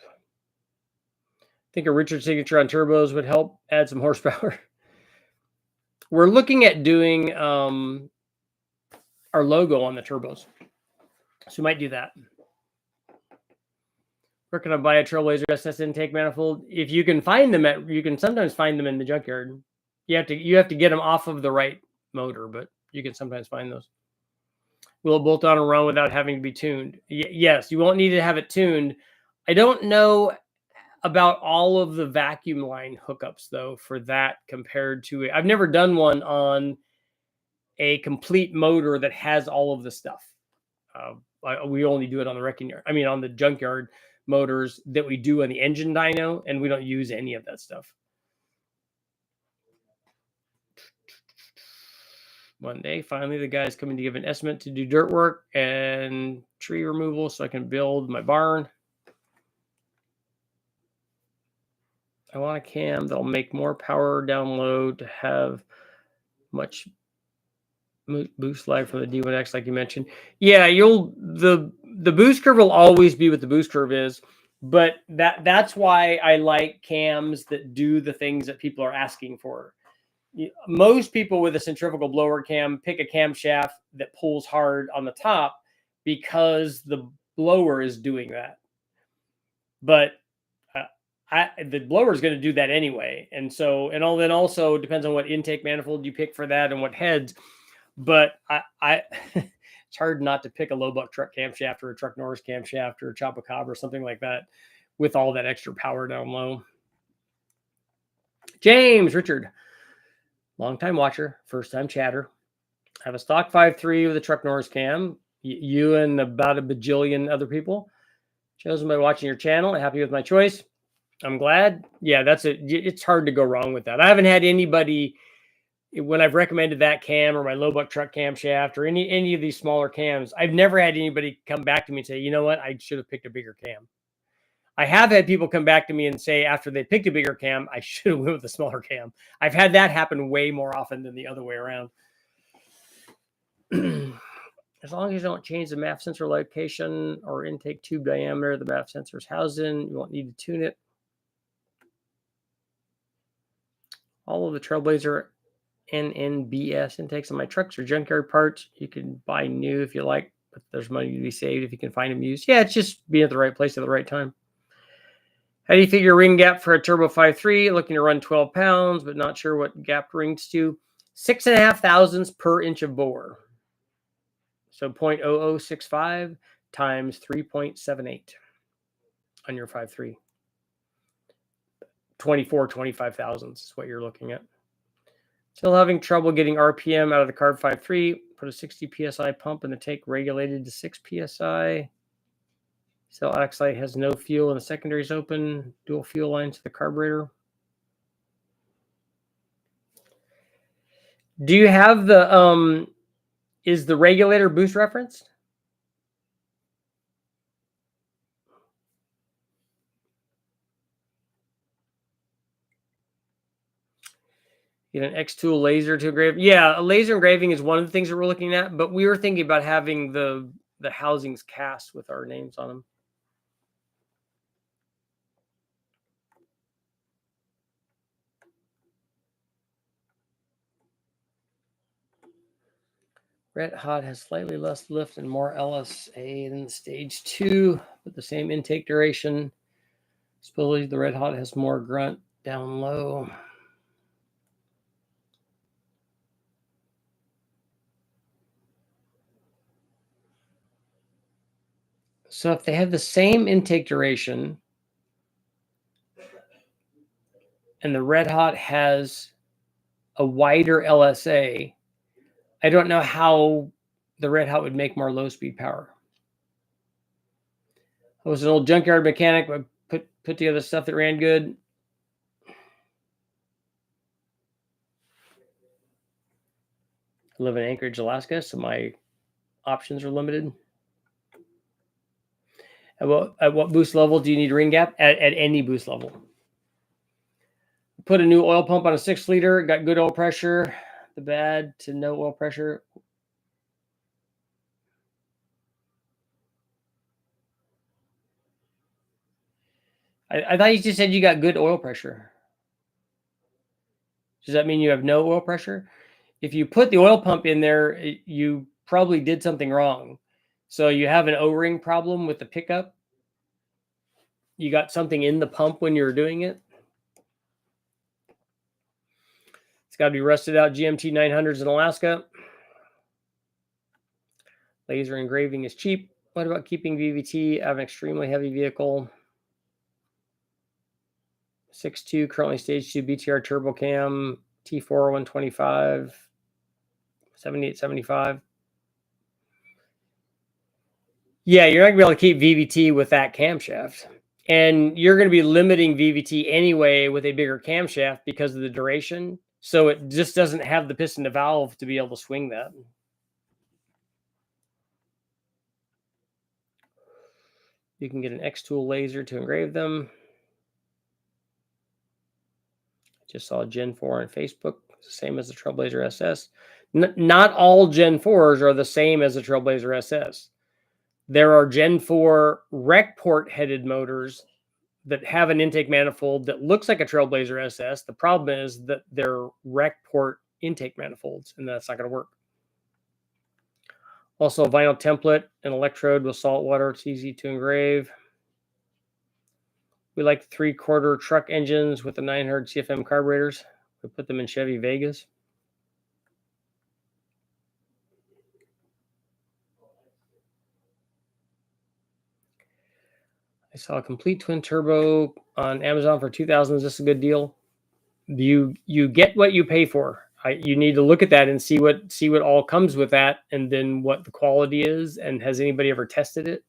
I think a Richard signature on turbos would help add some horsepower. We're looking at doing our logo on the turbos. So we might do that. Where can I buy a Trailblazer SS intake manifold? If you can find them you can sometimes find them in the junkyard. You have to get them off of the right motor, but you can sometimes find those. Will it bolt on and run without having to be tuned? Yes, you won't need to have it tuned. I don't know about all of the vacuum line hookups though for that compared to I've never done one on a complete motor that has all of the stuff. We only do it on the wrecking yard. I mean, on the junkyard motors that we do on the engine dyno, and we don't use any of that stuff. One day, finally, the guy's coming to give an estimate to do dirt work and tree removal so I can build my barn. I want a cam that'll make more power down low to have much boost lag from the D1X, like you mentioned. Yeah, the boost curve will always be what the boost curve is, but that's why I like cams that do the things that people are asking for. Most people with a centrifugal blower cam pick a camshaft that pulls hard on the top because the blower is doing that. But the blower is going to do that anyway. And so, then also depends on what intake manifold you pick for that and what heads. But it's hard not to pick a low buck truck camshaft or a truck Norris camshaft or a Chopacabra or something like that with all that extra power down low. James Richard, long-time watcher, first-time chatter. I have a stock 5.3 with a truck Norris cam. You and about a bajillion other people. Chosen by watching your channel. Happy with my choice. I'm glad. Yeah, it's hard to go wrong with that. I haven't had anybody when I've recommended that cam or my low buck truck camshaft or any of these smaller cams. I've never had anybody come back to me and say, you know what, I should have picked a bigger cam. I have had people come back to me and say after they picked a bigger cam, I should have went with a smaller cam. I've had that happen way more often than the other way around. As long as you don't change the MAF sensor location or intake tube diameter the MAF sensor is housed in, you won't need to tune it. All of the Trailblazer NNBS intakes on my trucks are junkyard parts. You can buy new if you like, but there's money to be saved if you can find them used. Yeah, it's just being at the right place at the right time. How do you figure ring gap for a turbo 5.3? Looking to run 12 pounds, but not sure what gap rings to. 6.5 thousandths per inch of bore. So 0.0065 times 3.78 on your 5.3. 25 thousandths is what you're looking at. Still having trouble getting RPM out of the carb 5.3. Put a 60 PSI pump in the tank regulated to 6 PSI. Cell Axlite has no fuel and the secondary is open. Dual fuel lines to the carburetor. Do you have the, is the regulator boost referenced? Get an X-Tool laser to engrave. Yeah, a laser engraving is one of the things that we're looking at, but we were thinking about having the housings cast with our names on them. Red Hot has slightly less lift and more LSA than stage 2, but the same intake duration. Supposedly the Red Hot has more grunt down low. So if they have the same intake duration and the Red Hot has a wider LSA, I don't know how the Red Hot would make more low-speed power. I was an old junkyard mechanic, but put together stuff that ran good. I live in Anchorage, Alaska, so my options are limited. At what boost level do you need ring gap? At any boost level. Put a new oil pump on a 6-liter, got good oil pressure. The bad to no oil pressure. I thought you just said you got good oil pressure. Does that mean you have no oil pressure? If you put the oil pump in there, you probably did something wrong. So you have an O-ring problem with the pickup. You got something in the pump when you were doing it. It's got to be rusted out GMT 900s in Alaska. Laser engraving is cheap. What about keeping VVT? I have an extremely heavy vehicle. 6.2, currently stage 2 BTR turbo cam, T4 125, 7875. Yeah, you're not going to be able to keep VVT with that camshaft. And you're going to be limiting VVT anyway with a bigger camshaft because of the duration. So it just doesn't have the piston to valve to be able to swing that. You can get an X-Tool laser to engrave them. Just saw Gen 4 on Facebook, same as the Trailblazer SS. Not all Gen 4s are the same as the Trailblazer SS. There are Gen 4 rec port headed motors that have an intake manifold that looks like a Trailblazer SS. The problem is that they're rec port intake manifolds, and that's not going to work. Also, a vinyl template, an electrode with salt water. It's easy to engrave. We like 3/4 truck engines with the 900 CFM carburetors. We put them in Chevy Vegas. I saw a complete twin turbo on Amazon for $2,000. Is this a good deal? You get what you pay for. You need to look at that and see what all comes with that, and then what the quality is, and has anybody ever tested it?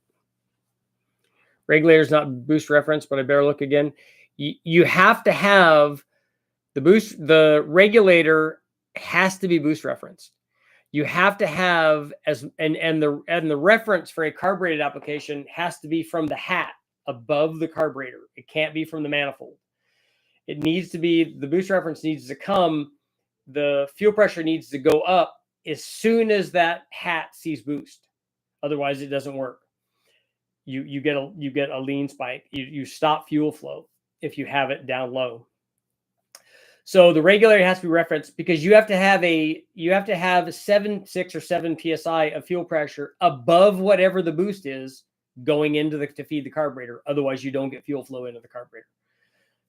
Regulator's not boost reference, but I better look again. You have to have the boost. The regulator has to be boost referenced. You have to have and the reference for a carbureted application has to be from the hat above the carburetor. It can't be from the manifold. It needs to be, the boost reference needs to come. The fuel pressure needs to go up as soon as that hat sees boost. Otherwise, it doesn't work. You get a lean spike. You stop fuel flow if you have it down low. So the regulator has to be referenced because you have to have 6 or 7 psi of fuel pressure above whatever the boost is going into to feed the carburetor. Otherwise, you don't get fuel flow into the carburetor.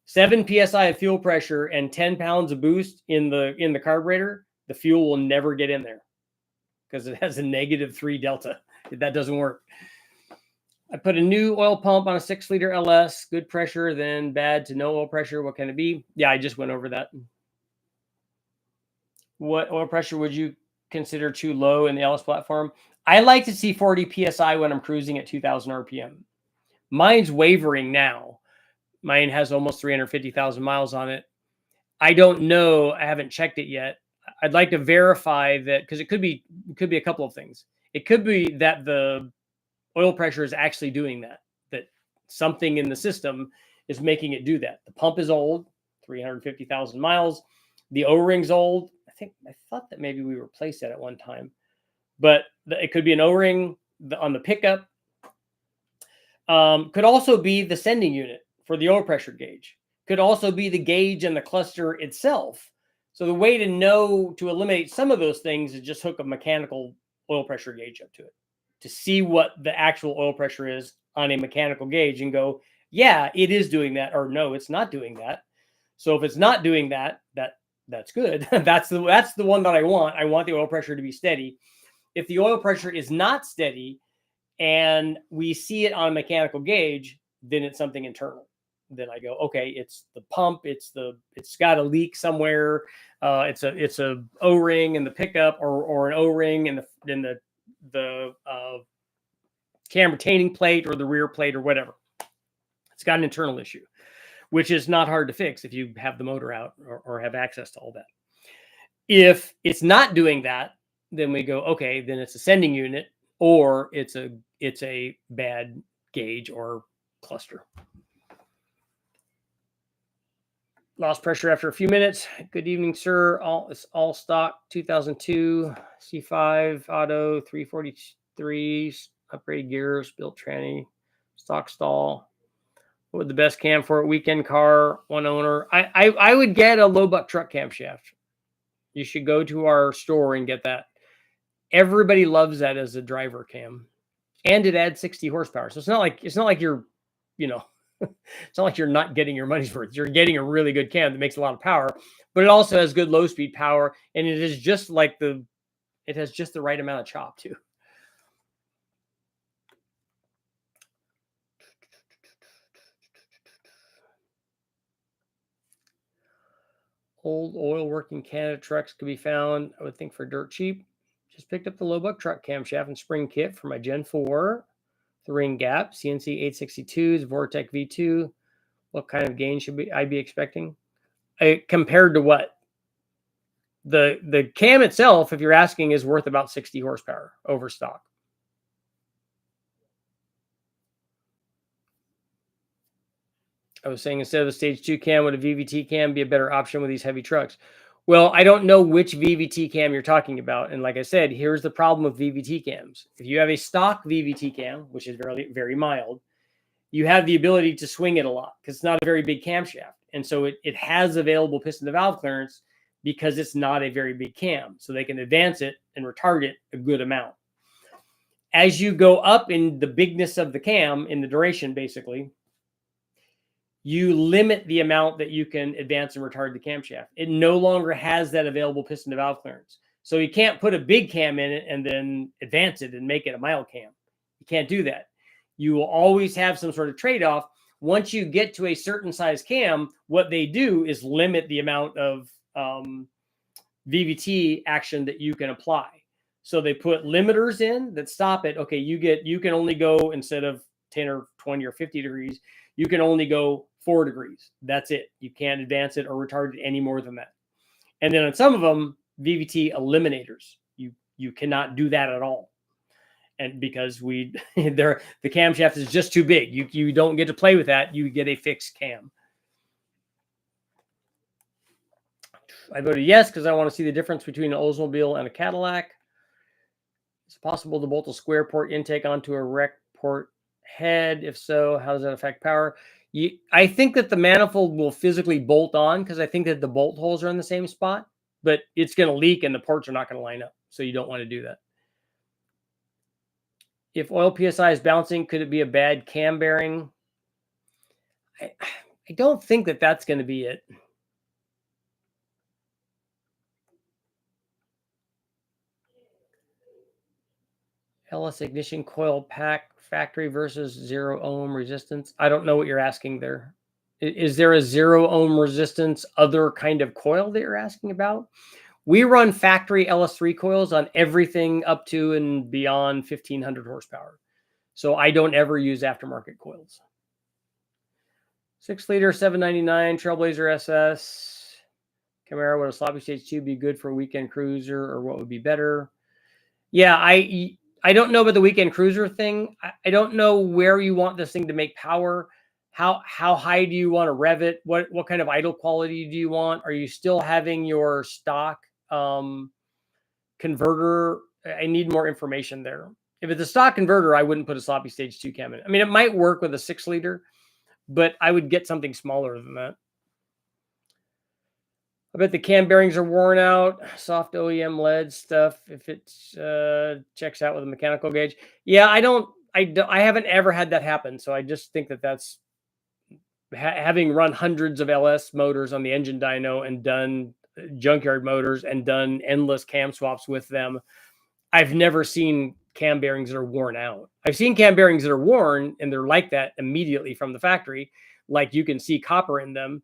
7 psi of fuel pressure and 10 pounds of boost in the carburetor, the fuel will never get in there because it has a -3 delta. That doesn't work. I put a new oil pump on a 6-liter LS, good pressure, then bad to no oil pressure. What can it be? Yeah, I just went over that. What oil pressure would you consider too low in the LS platform? I like to see 40 PSI when I'm cruising at 2,000 RPM. Mine's wavering now. Mine has almost 350,000 miles on it. I don't know. I haven't checked it yet. I'd like to verify that, because it could be a couple of things. It could be that the oil pressure is actually doing that something in the system is making it do that. The pump is old, 350,000 miles. The O-ring's old. I thought that maybe we replaced that at one time, but it could be an O-ring on the pickup. Could also be the sending unit for the oil pressure gauge. Could also be the gauge and the cluster itself. So the way to eliminate some of those things is just hook a mechanical oil pressure gauge up to it to see what the actual oil pressure is on a mechanical gauge and go, yeah, it is doing that, or no, it's not doing that. So if it's not doing that, that's good. that's the one that I want. I want the oil pressure to be steady. If the oil pressure is not steady, and we see it on a mechanical gauge, then it's something internal. Then I go, okay, it's the pump. It's got a leak somewhere. It's a O-ring in the pickup, or an O-ring in the cam retaining plate or the rear plate or whatever. It's got an internal issue, which is not hard to fix if you have the motor out or have access to all that. If it's not doing that, then we go, okay, then it's a sending unit, or it's a bad gauge or cluster. Lost pressure after a few minutes. Good evening, sir. It's all stock 2002 C5 auto 343 upgrade gears, built tranny, stock stall. What would the best cam for a weekend car, one owner? I would get a low buck truck camshaft. You should go to our store and get that. Everybody loves that as a driver cam, and it adds 60 horsepower. So it's not like you're, it's not like you're not getting your money's worth. You're getting a really good cam that makes a lot of power, but it also has good low speed power, and it is just like it has just the right amount of chop too. Old oil working Canada trucks could be found, I would think, for dirt cheap. Just picked up the low buck truck camshaft and spring kit for my Gen 4, the ring gap, CNC 862s, Vortec V2. What kind of gain should I be expecting? Compared to what? The cam itself, if you're asking, is worth about 60 horsepower over stock. I was saying, instead of a stage 2 cam, would a VVT cam be a better option with these heavy trucks? Well, I don't know which VVT cam you're talking about. And like I said, here's the problem with VVT cams. If you have a stock VVT cam, which is very, very mild, you have the ability to swing it a lot because it's not a very big camshaft. And so it has available piston to valve clearance because it's not a very big cam. So they can advance it and retard it a good amount. As you go up in the bigness of the cam, in the duration, basically, you limit the amount that you can advance and retard the camshaft. It no longer has that available piston to valve clearance. So you can't put a big cam in it and then advance it and make it a mild cam. You can't do that. You will always have some sort of trade-off. Once you get to a certain size cam, what they do is limit the amount of VVT action that you can apply. So they put limiters in that stop it. Okay, you can only go, instead of 10 or 20 or 50 degrees, you can only go 4 degrees. That's it. You can't advance it or retard it any more than that. And then on some of them, VVT eliminators, you cannot do that at all. And because the camshaft is just too big, you don't get to play with that. You get a fixed cam. I voted yes because I want to see the difference between an Oldsmobile and a Cadillac. Is it possible to bolt a square port intake onto a rec port head? If so, how does that affect power? I think that the manifold will physically bolt on because I think that the bolt holes are in the same spot, but it's going to leak and the ports are not going to line up. So you don't want to do that. If oil PSI is bouncing, could it be a bad cam bearing? I don't think that that's going to be it. LS ignition coil pack factory versus 0 ohm resistance. I don't know what you're asking there. Is there a 0 ohm resistance other kind of coil that you're asking about? We run factory LS3 coils on everything up to and beyond 1500 horsepower. So I don't ever use aftermarket coils. 6 liter, 799 Trailblazer SS. Camaro, would a sloppy stage 2 be good for a weekend cruiser, or what would be better? Yeah, I don't know about the weekend cruiser thing. I don't know where you want this thing to make power. How high do you want to rev it? What kind of idle quality do you want? Are you still having your stock converter? I need more information there. If it's a stock converter, I wouldn't put a sloppy stage 2 cam in. I mean, it might work with a 6 liter, but I would get something smaller than that. I bet the cam bearings are worn out. Soft OEM lead stuff, if it checks out with a mechanical gauge. Yeah, I haven't ever had that happen. So I just think that that's having run hundreds of LS motors on the engine dyno and done junkyard motors and done endless cam swaps with them. I've never seen cam bearings that are worn out. I've seen cam bearings that are worn and they're like that immediately from the factory. Like you can see copper in them,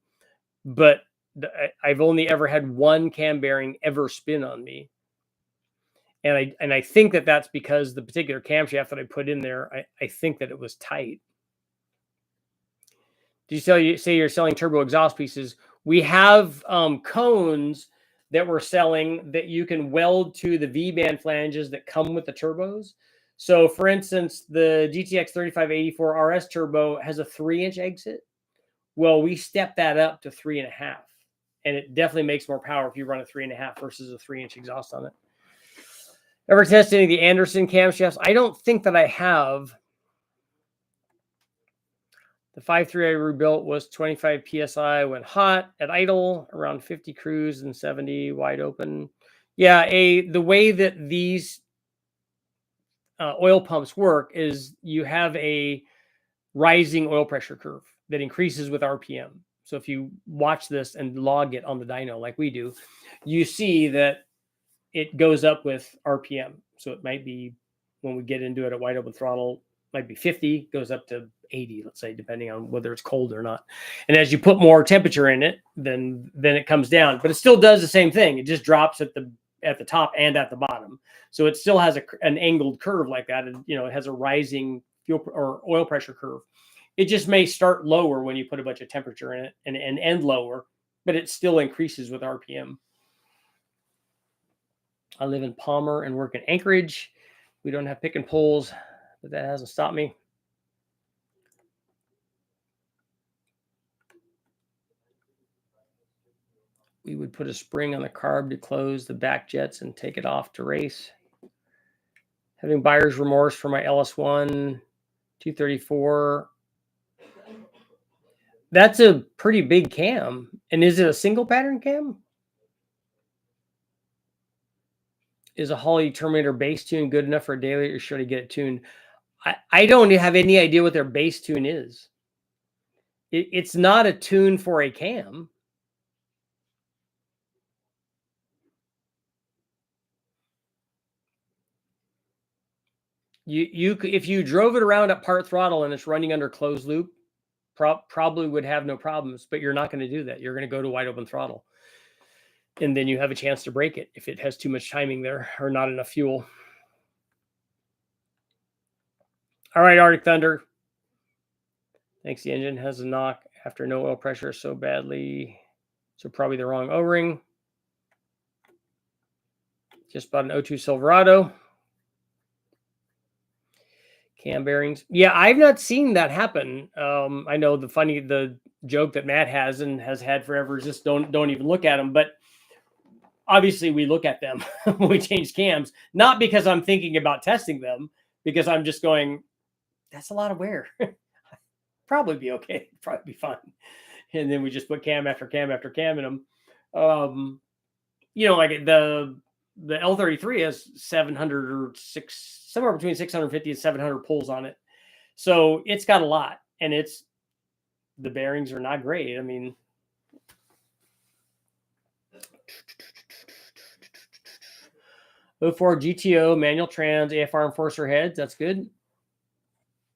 but I've only ever had one cam bearing ever spin on me. And I think that that's because the particular camshaft that I put in there, I think that it was tight. Do you say you're selling turbo exhaust pieces? We have cones that we're selling that you can weld to the V-band flanges that come with the turbos. So for instance, the GTX 3584 RS turbo has a 3-inch exit. Well, we step that up to 3.5, and it definitely makes more power if you run a 3.5 versus a 3-inch exhaust on it. Ever tested any of the Anderson camshafts? I don't think that I have. The 5.3 I rebuilt was 25 PSI when hot, at idle, around 50 cruise and 70 wide open. Yeah, the way that these oil pumps work is you have a rising oil pressure curve that increases with RPM. So if you watch this and log it on the dyno like we do, you see that it goes up with RPM. So it might be, when we get into it at wide open throttle, might be 50, goes up to 80, let's say, depending on whether it's cold or not. And as you put more temperature in it, then it comes down. But it still does the same thing. It just drops at the top and at the bottom. So it still has an angled curve like that. And, you know, it has a rising fuel or oil pressure curve. It just may start lower when you put a bunch of temperature in it and end lower, but it still increases with RPM. I live in Palmer and work in Anchorage. We don't have pick and pulls, but that hasn't stopped me. We would put a spring on the carb to close the back jets and take it off to race. Having buyer's remorse for my LS1 234. That's a pretty big cam. And is it a single pattern cam? Is a Holley Terminator base tune good enough for a daily, or should I get it tuned? I don't have any idea what their base tune is. It's not a tune for a cam. If you drove it around at part throttle and it's running under closed loop, probably would have no problems, but you're not going to do that. You're going to go to wide open throttle. And then you have a chance to break it if it has too much timing there or not enough fuel. All right, Arctic Thunder. Thanks. The engine has a knock after no oil pressure so badly. So probably the wrong O-ring. Just bought an 02 Silverado. Cam bearings. Yeah, I've not seen that happen. I know the joke that Matt has and has had forever is just don't even look at them. But obviously we look at them when we change cams, not because I'm thinking about testing them, because I'm just going, that's a lot of wear. Probably be okay. Probably be fine. And then we just put cam after cam after cam in them. You know, like the L33 has 700 or somewhere between 650 and 700 pulls on it. So it's got a lot, and the bearings are not great. I mean, O4 GTO manual trans AFR enforcer heads. That's good.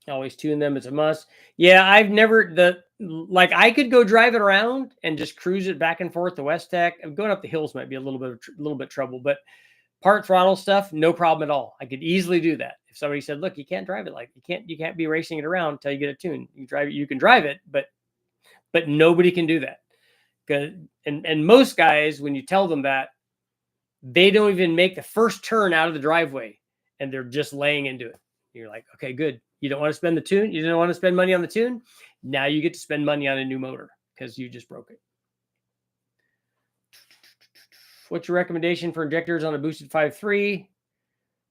Always tune them. It's a must. Yeah, I've never I could go drive it around and just cruise it back and forth to West Tech. Going up the hills might be a little bit trouble, but part throttle stuff, no problem at all. I could easily do that. If somebody said, "Look, you can't drive it like you can't be racing it around until you get it tuned. You can drive it, but nobody can do that." And most guys, when you tell them that, they don't even make the first turn out of the driveway, and they're just laying into it. You're like, okay, good. You don't want to spend the tune. You don't want to spend money on the tune. Now you get to spend money on a new motor because you just broke it. What's your recommendation for injectors on a boosted 5.3,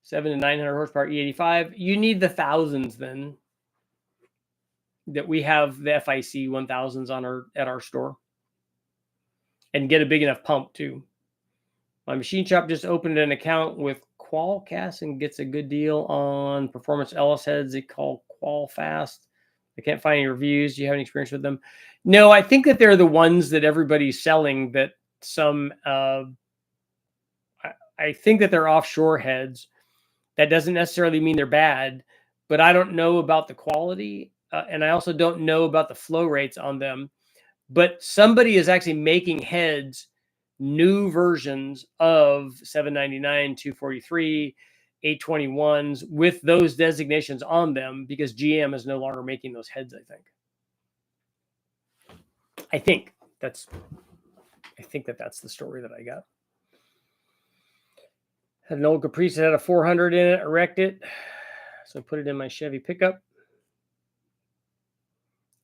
700 to 900 horsepower E85? You need the thousands then. That we have the FIC 1000s at our store, and get a big enough pump too. My machine shop just opened an account with Qualcast and gets a good deal on performance LS heads they call Qualfast. I can't find any reviews. Do you have any experience with them? No, I think that they're the ones that everybody's selling. That some, I think that they're offshore heads, That doesn't necessarily mean they're bad, but I don't know about the quality, and I also don't know about the flow rates on them. But somebody is actually making heads, new versions of 799, 243, 821s with those designations on them, because GM is no longer making those heads, I think. I think that's the story that I got. Had an old Caprice that had a 400 in it. I wrecked it, so I put it in my Chevy pickup.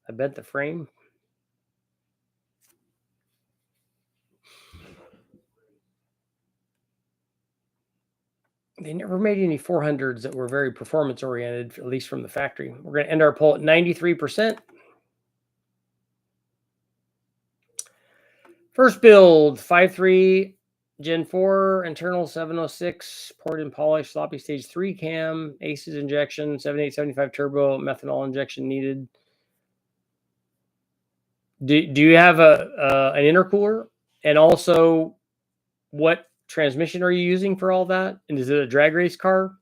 I bent the frame. They never made any 400s that were very performance oriented, at least from the factory. We're going to end our poll at 93%. First build, 5.3 Gen 4, internal 706, poured and polished, sloppy stage 3 cam, ACES injection, 7875 turbo, methanol injection needed. Do you have an intercooler? And also, what transmission are you using for all that? And is it a drag race car?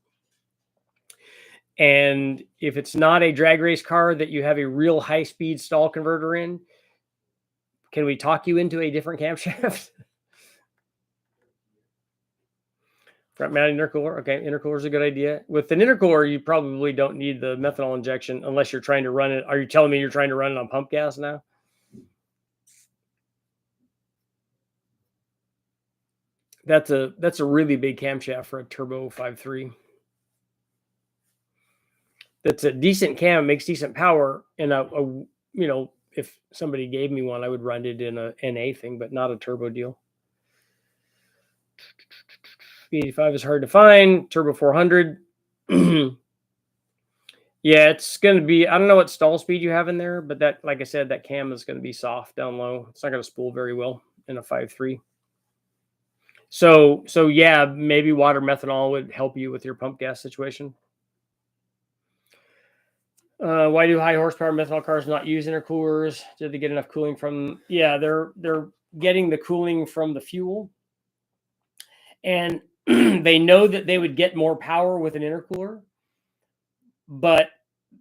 And if it's not a drag race car that you have a real high-speed stall converter in, can we talk you into a different camshaft? Front mounted intercooler. Okay, intercooler is a good idea. With an intercooler, you probably don't need the methanol injection unless you're trying to run it. Are you telling me you're trying to run it on pump gas now? That's a really big camshaft for a turbo 5.3. That's a decent cam, makes decent power, and if somebody gave me one, I would run it in a NA thing, but not a turbo deal. 85 is hard to find. Turbo 400. Yeah, it's going to be, I don't know what stall speed you have in there, but that, like I said, that cam is going to be soft down low. It's not going to spool very well in a 5.3. So yeah, maybe water methanol would help you with your pump gas situation. Why do high horsepower methanol cars not use intercoolers? Did they get enough cooling from? Yeah, they're getting the cooling from the fuel, and they know that they would get more power with an intercooler, but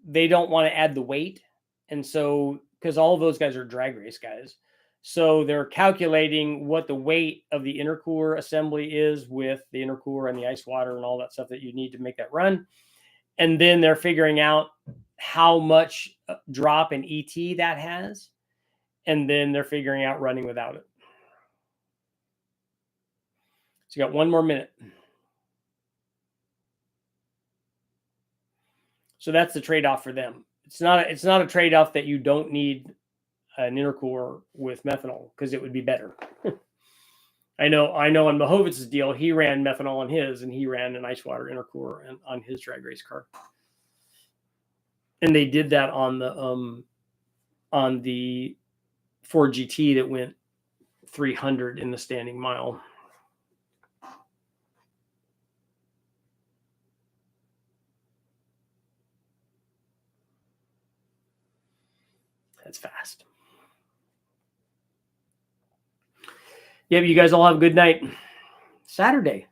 they don't want to add the weight. And so, because all of those guys are drag race guys, so they're calculating what the weight of the intercooler assembly is with the intercooler and the ice water and all that stuff that you need to make that run. And then they're figuring out how much drop in ET that has. And then they're figuring out running without it. So you got one more minute. So that's the trade-off for them. It's not a trade-off that you don't need an intercooler with methanol, because it would be better. I know on Mahovitz's deal, he ran methanol on his, and he ran an ice water intercooler on his drag race car. And they did that on the Ford GT that went 300 in the standing mile. That's fast. Yeah, you guys all have a good night. Saturday.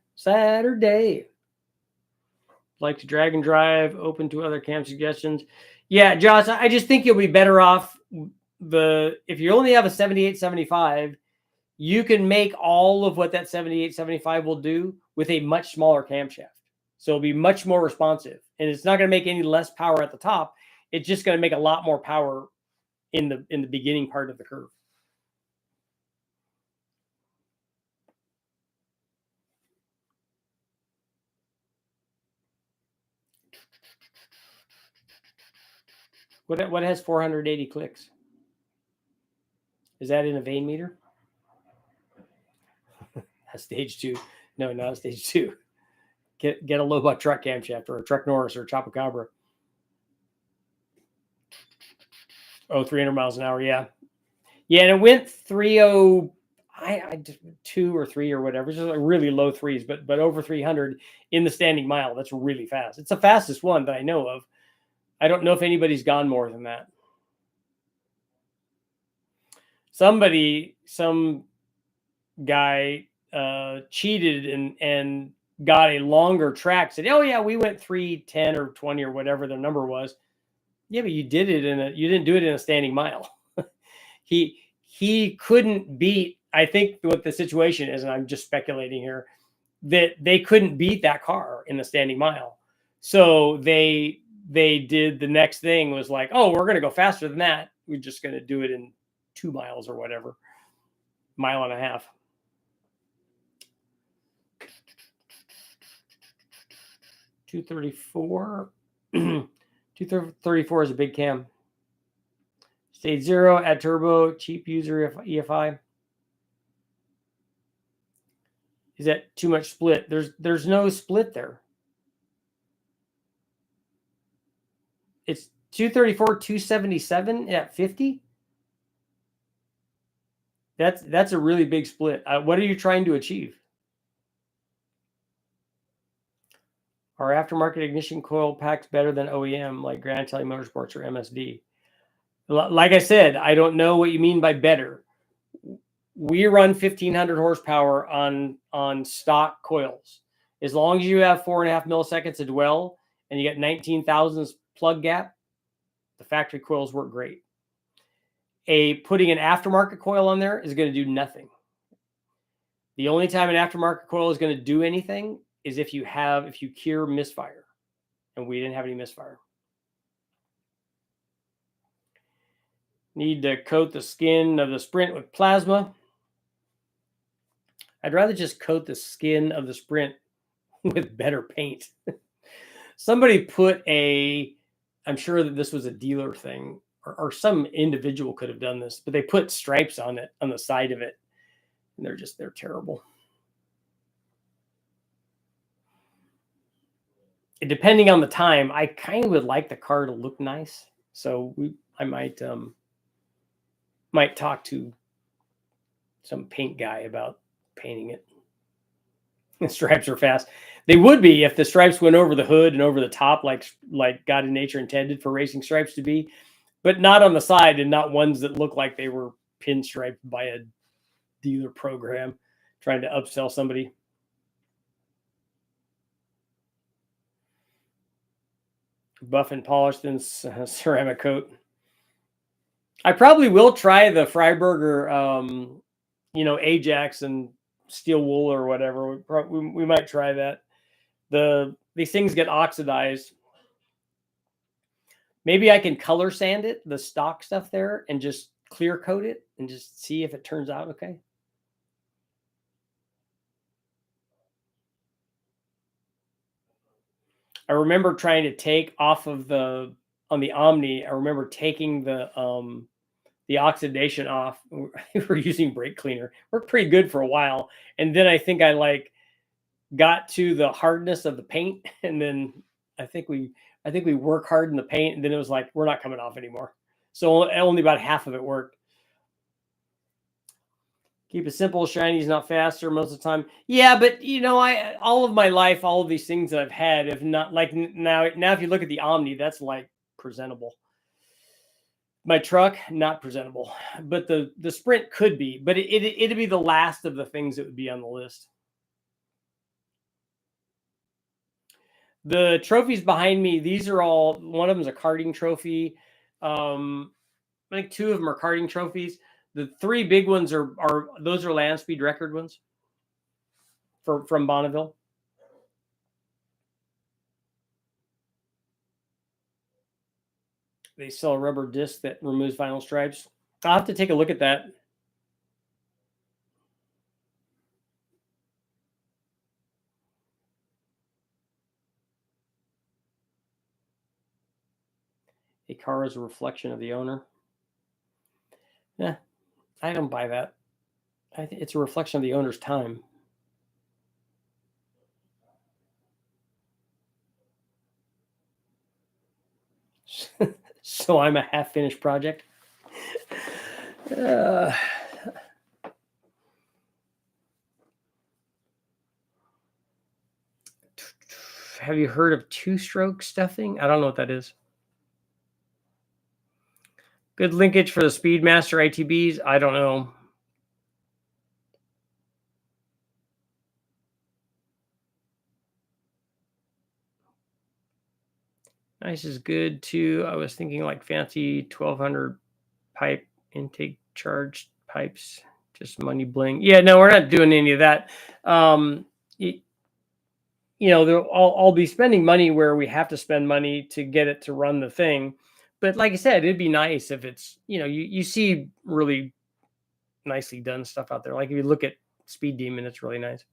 Like to drag and drive, open to other cam suggestions. Yeah, Josh, I just think you'll be better off if you only have a 7875, you can make all of what that 7875 will do with a much smaller camshaft. So it'll be much more responsive, and it's not going to make any less power at the top. It's just going to make a lot more power in the beginning part of the curve. What has 480 clicks? Is that in a vane meter? That's stage 2. No, not stage 2. Get a low butt truck camshaft, or a truck Norris, or a Chupacabra. Oh, 300 miles an hour. Yeah. Yeah. And it went 30, I 2 or 3 or whatever. It's just like really low threes, but over 300 in the standing mile. That's really fast. It's the fastest one that I know of. I don't know if anybody's gone more than that. Some guy cheated and got a longer track, said, "Oh yeah, we went 310 or 20 or whatever the number was." Yeah, but you didn't do it in a standing mile. he couldn't beat. I think what the situation is, and I'm just speculating here, that they couldn't beat that car in the standing mile. So they did the next thing was like, oh, we're going to go faster than that. We're just going to do it in 2 miles or whatever, mile and a half. $234. $234 is a big cam. Stage 0, add turbo, cheap user EFI. Is that too much split? There's no split there. It's 234, 277 at 50. That's a really big split. What are you trying to achieve? Are aftermarket ignition coil packs better than OEM like Grand Tele Motorsports or MSD? Like I said, I don't know what you mean by better. We run 1500 horsepower on stock coils. As long as you have 4.5 milliseconds of dwell and you get 19 thousandths plug gap, the factory coils work great. Putting an aftermarket coil on there is going to do nothing. The only time an aftermarket coil is going to do anything is if you cure misfire, and we didn't have any misfire. Need to coat the skin of the Sprint with plasma. I'd rather just coat the skin of the Sprint with better paint. Somebody put I'm sure that this was a dealer thing, or some individual could have done this, but they put stripes on it, on the side of it, and they're terrible. Depending on the time, I kind of would like the car to look nice, so I might talk to some paint guy about painting it. The stripes are fast. They would be if the stripes went over the hood and over the top, like God and nature intended for racing stripes to be, but not on the side, and not ones that look like they were pinstriped by a dealer program trying to upsell somebody. Buff and polished in ceramic coat. I probably will try the Freiberger, Ajax and steel wool or whatever. We might try that. These things get oxidized. Maybe I can color sand it, the stock stuff there, and just clear coat it and just see if it turns out okay. I remember trying to take off of on the Omni. I remember taking the oxidation off. We were using brake cleaner. Worked pretty good for a while, and then I think I got to the hardness of the paint, and then I think we work hard in the paint, and then it was like, we're not coming off anymore. So only about half of it worked. Keep it simple. Shiny's not faster most of the time. Yeah, but all of my life, all of these things that I've had, if not like now if you look at the Omni, that's like presentable. My truck, not presentable, but the Sprint could be, but it'd be the last of the things that would be on the list. The trophies behind me, these are all, one of them is a karting trophy. I think 2 of them are karting trophies. The 3 big ones are land speed record ones from Bonneville. They sell a rubber disc that removes vinyl stripes. I'll have to take a look at that. A car is a reflection of the owner. Yeah, I don't buy that. I think it's a reflection of the owner's time. So I'm a half-finished project. Have you heard of 2-stroke stuffing? I don't know what that is. Good linkage for the Speedmaster ITBs? I don't know. Nice is good too. I was thinking like fancy 1200 pipe intake charge pipes, just money bling. Yeah, no, we're not doing any of that. You, I'll be spending money where we have to spend money to get it to run the thing. But like I said, it'd be nice if it's, you see really nicely done stuff out there. Like if you look at Speed Demon, it's really nice.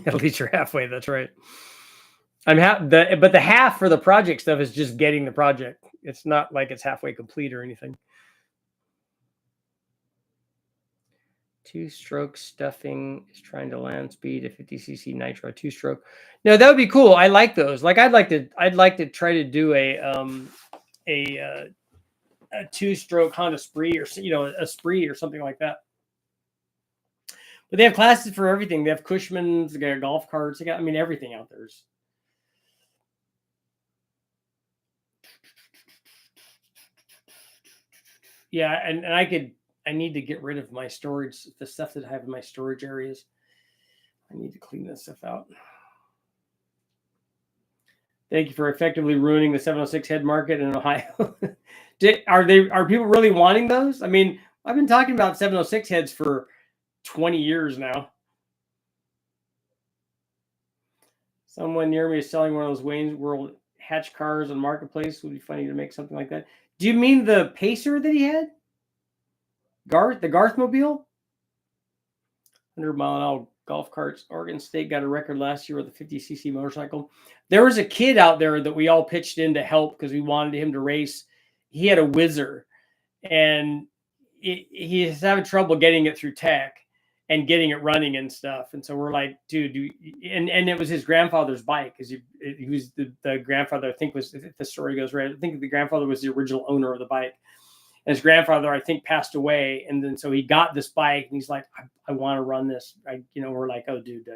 At least you're halfway. That's right. But the half for the project stuff is just getting the project. It's not like it's halfway complete or anything. 2-stroke stuffing is trying to land speed at 50cc nitro 2-stroke. No, that would be cool. I like those. Like I'd like to try to do a 2-stroke Honda Spree, or a Spree or something like that. But they have classes for everything. They have Cushmans, they got golf carts, they got everything out there. Yeah, and I need to get rid of my storage, the stuff that I have in my storage areas. I need to clean this stuff out. Thank you for effectively ruining the 706 head market in Ohio. Are people really wanting those? I've been talking about 706 heads for 20 years now. Someone near me is selling one of those Wayne's World hatch cars on Marketplace. It would be funny to make something like that. Do you mean the Pacer that he had? The Garthmobile? 100-mile-an-hour golf carts. Oregon State got a record last year with a 50cc motorcycle. There was a kid out there that we all pitched in to help because we wanted him to race. He had a Whizzer, and he's having trouble getting it through tech and getting it running and stuff. And so we're like, dude, and it was his grandfather's bike, because he was the grandfather, I think, was, if the story goes right, I think the grandfather was the original owner of the bike. And his grandfather, I think, passed away. And then so he got this bike and he's like, I want to run this. We're like, oh, dude,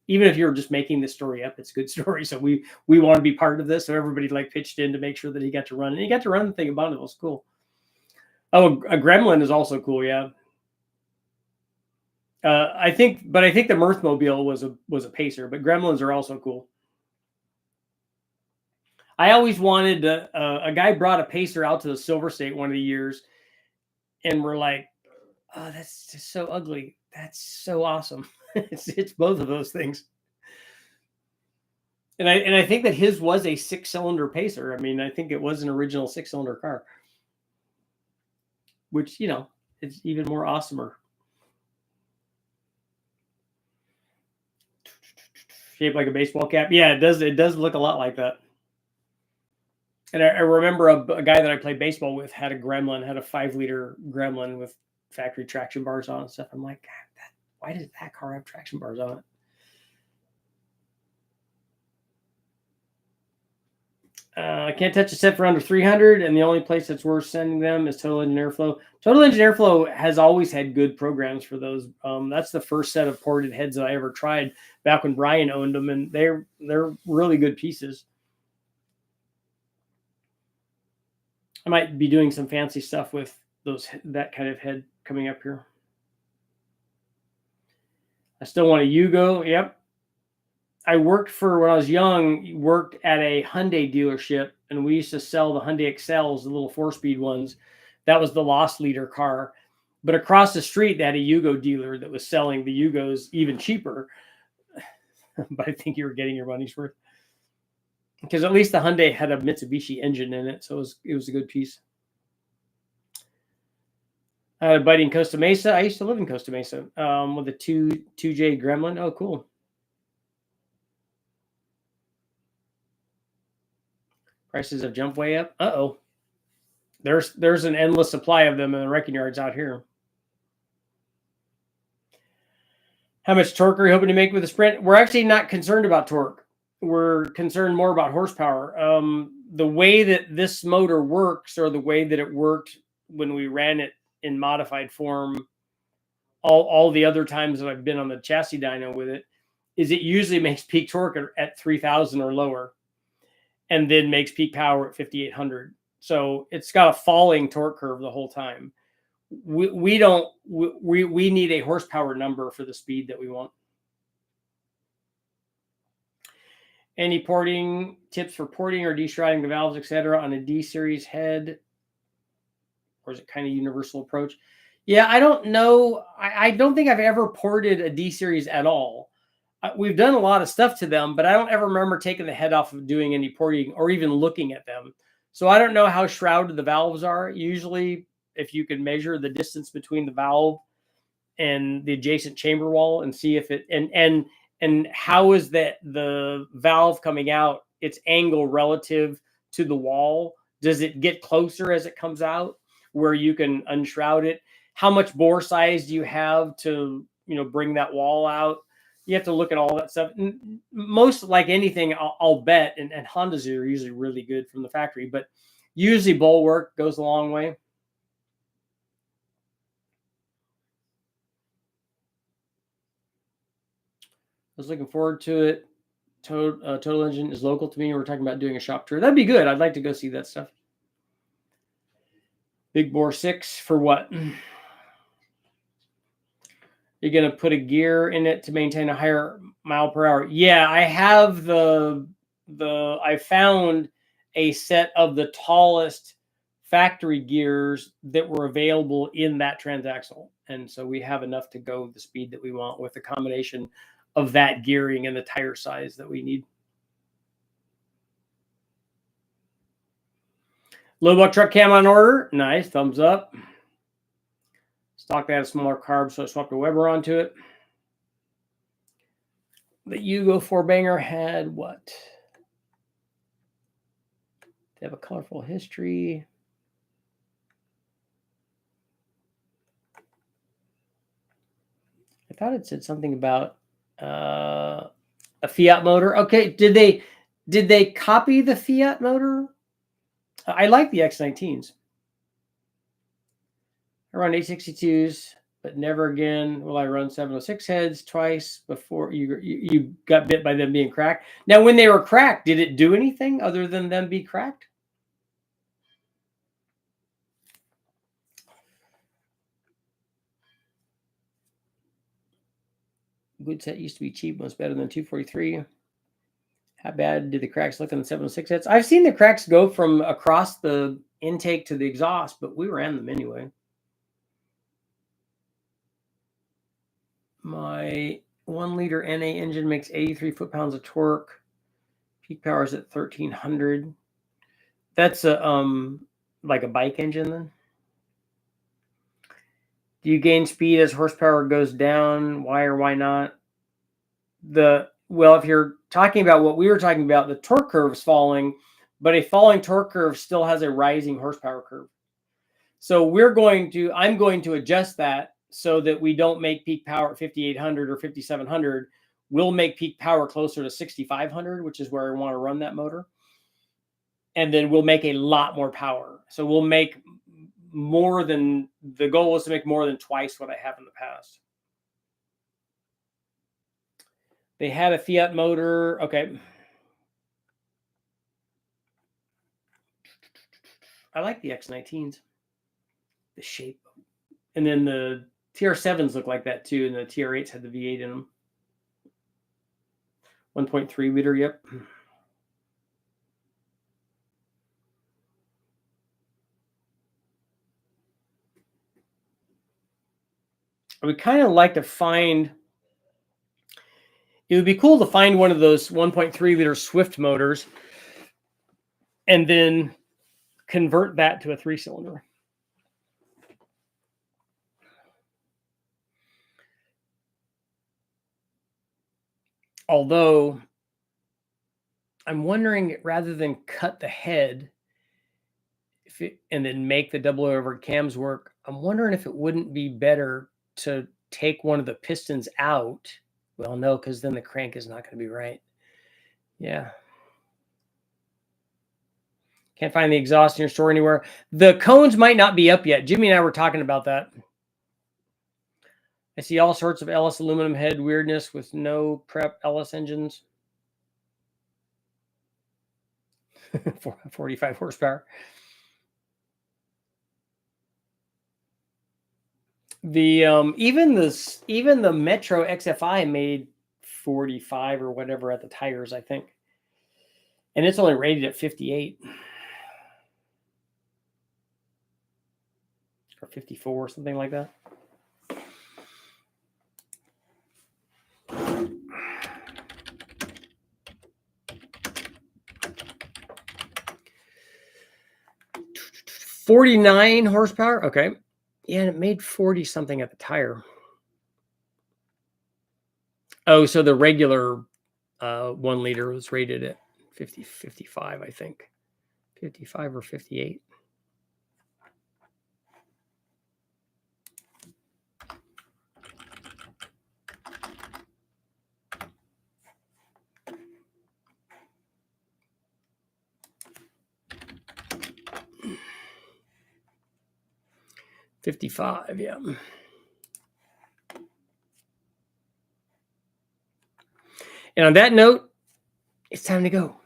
even if you're just making this story up, it's a good story. So we want to be part of this. So everybody pitched in to make sure that he got to run. And he got to run the thing about it. It was cool. Oh, a Gremlin is also cool, yeah. I think the Mirthmobile was a Pacer, but Gremlins are also cool. I always wanted a guy brought a Pacer out to the Silver State one of the years, and we're like, oh, that's just so ugly. That's so awesome. it's both of those things. And I think that his was a 6-cylinder Pacer. I think it was an original 6-cylinder car, which, it's even more awesomer. Shaped like a baseball cap. Yeah, it does. It does look a lot like that. And I remember a guy that I played baseball with had a 5-liter Gremlin with factory traction bars on and stuff. I'm like, God, why does that car have traction bars on it? I can't touch a set for under 300, and the only place that's worth sending them is Total Engine Airflow. Total Engine Airflow has always had good programs for those. That's the first set of ported heads that I ever tried back when Brian owned them, and they're really good pieces. I might be doing some fancy stuff with that kind of head coming up here. I still want a Yugo. Yep. I worked when I was young, worked at a Hyundai dealership, and we used to sell the Hyundai Excels, the little 4-speed ones. That was the loss leader car. But across the street, they had a Yugo dealer that was selling the Yugos even cheaper. But I think you were getting your money's worth, because at least the Hyundai had a Mitsubishi engine in it, so it was a good piece. I had a buddy in Costa Mesa. I used to live in Costa Mesa with a 2J Gremlin. Oh, cool. Prices have jumped way up. Uh-oh. There's an endless supply of them in the wrecking yards out here. How much torque are you hoping to make with the Sprint? We're actually not concerned about torque. We're concerned more about horsepower. The way that this motor works, or the way that it worked when we ran it in modified form, all the other times that I've been on the chassis dyno with it, is it usually makes peak torque at 3,000 or lower, and then makes peak power at 5,800. So it's got a falling torque curve the whole time. We need a horsepower number for the speed that we want. Any porting tips for porting or deshrouding the valves, etc., on a D series head, or is it kind of universal approach? Yeah, I don't know. I don't think I've ever ported a D series at all. We've done a lot of stuff to them, but I don't ever remember taking the head off of doing any porting or even looking at them. So I don't know how shrouded the valves are. Usually, if you can measure the distance between the valve and the adjacent chamber wall and see if it and how is that the valve coming out, its angle relative to the wall, does it get closer as it comes out where you can unshroud it? How much bore size do you have to bring that wall out? You have to look at all that stuff. Most, like anything, I'll bet, and Hondas are usually really good from the factory, but usually bowl work goes a long way. I was looking forward to it. Total Engine is local to me. We're talking about doing a shop tour. That'd be good. I'd like to go see that stuff. Big bore 6 for what? You're going to put a gear in it to maintain a higher mile per hour. Yeah, I have I found a set of the tallest factory gears that were available in that transaxle. And so we have enough to go the speed that we want with the combination of that gearing and the tire size that we need. Low buck truck cam on order. Nice. Thumbs up. Stock that a smaller carb, so I swapped a Weber onto it. The Yugo 4-banger had what? They have a colorful history. I thought it said something about a Fiat motor. Okay, did they copy the Fiat motor? I like the X19s. I run 862s, but never again will I run 706 heads twice before you got bit by them being cracked. Now, when they were cracked, did it do anything other than them be cracked? Good set used to be cheap, was better than 243. How bad did the cracks look on the 706 heads? I've seen the cracks go from across the intake to the exhaust, but we ran them anyway. My 1-liter NA engine makes 83 foot-pounds of torque. Peak power is at 1300. That's a like a bike engine then? Do you gain speed as horsepower goes down? Why or why not? Well, if you're talking about what we were talking about, the torque curve is falling, but a falling torque curve still has a rising horsepower curve. So I'm going to adjust that so that we don't make peak power at 5,800 or 5,700. We'll make peak power closer to 6,500, which is where I want to run that motor. And then we'll make a lot more power. So we'll make more than, the goal is to make more than twice what I have in the past. They had a Fiat motor. Okay. I like the X19s. The shape. And then the TR7s look like that too. And the TR8s had the V8 in them. 1.3 liter, yep. I would kind of like to find, it would be cool to find one of those 1.3 liter Swift motors and then convert that to a 3-cylinder. Although I'm wondering, rather than cut the head and then make the double overhead cams work, I'm wondering if it wouldn't be better to take one of the pistons out. Well, no, because then the crank is not going to be right. Yeah. Can't find the exhaust in your store anywhere. The cones might not be up yet. Jimmy and I were talking about that. I see all sorts of Ellis aluminum head weirdness with no prep Ellis engines. 45 horsepower. The even the Metro XFI made 45 or whatever at the tires, I think. And it's only rated at 58 or 54, something like that. $49 horsepower. Okay. Yeah, and it made 40 something at the tire. Oh, so the regular 1 liter was rated at 55, I think. 55 or 58. $55, yeah. And on that note, it's time to go.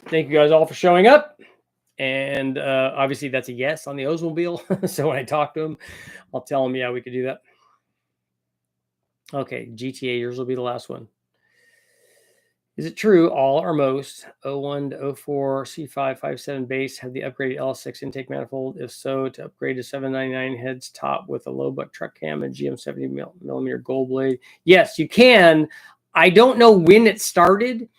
Thank you guys all for showing up. And obviously that's a yes on the Oldsmobile. So when I talk to them, I'll tell them, yeah, we could do that. Okay, GTA, yours will be the last one. Is it true all or most 01 to 04 C557 base have the upgraded L6 intake manifold? If so, to upgrade to 799 heads top with a low butt truck cam and GM 70 millimeter gold blade? Yes, you can. I don't know when it started,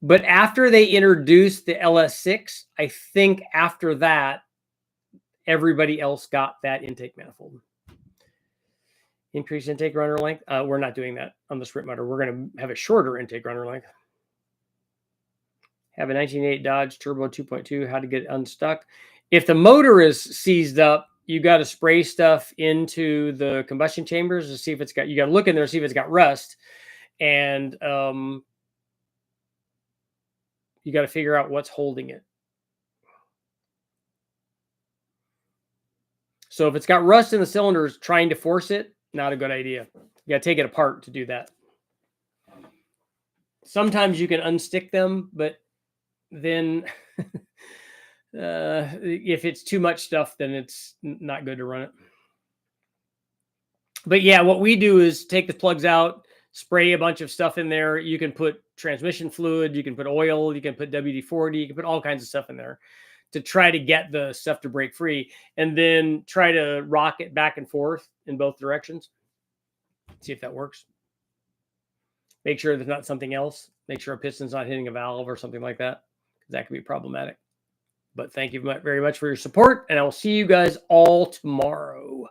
but after they introduced the LS6, I think after that, everybody else got that intake manifold. Increase intake runner length. We're not doing that on the sprint motor. We're going to have a shorter intake runner length. Have a 1988 Dodge Turbo 2.2. How to get it unstuck. If the motor is seized up, you got to spray stuff into the combustion chambers to see if it's got, you got to look in there and see if it's got rust. And you got to figure out what's holding it. So if it's got rust in the cylinders, trying to force it, not a good idea. You got to take it apart to do that. Sometimes you can unstick them, but then if it's too much stuff, then it's not good to run it. But yeah, what we do is take the plugs out, spray a bunch of stuff in there. You can put transmission fluid, you can put oil, you can put WD-40, you can put all kinds of stuff in there to try to get the stuff to break free, and then try to rock it back and forth in both directions. See if that works. Make sure there's not something else. Make sure a piston's not hitting a valve or something like that, because that could be problematic. But thank you very much for your support, and I will see you guys all tomorrow.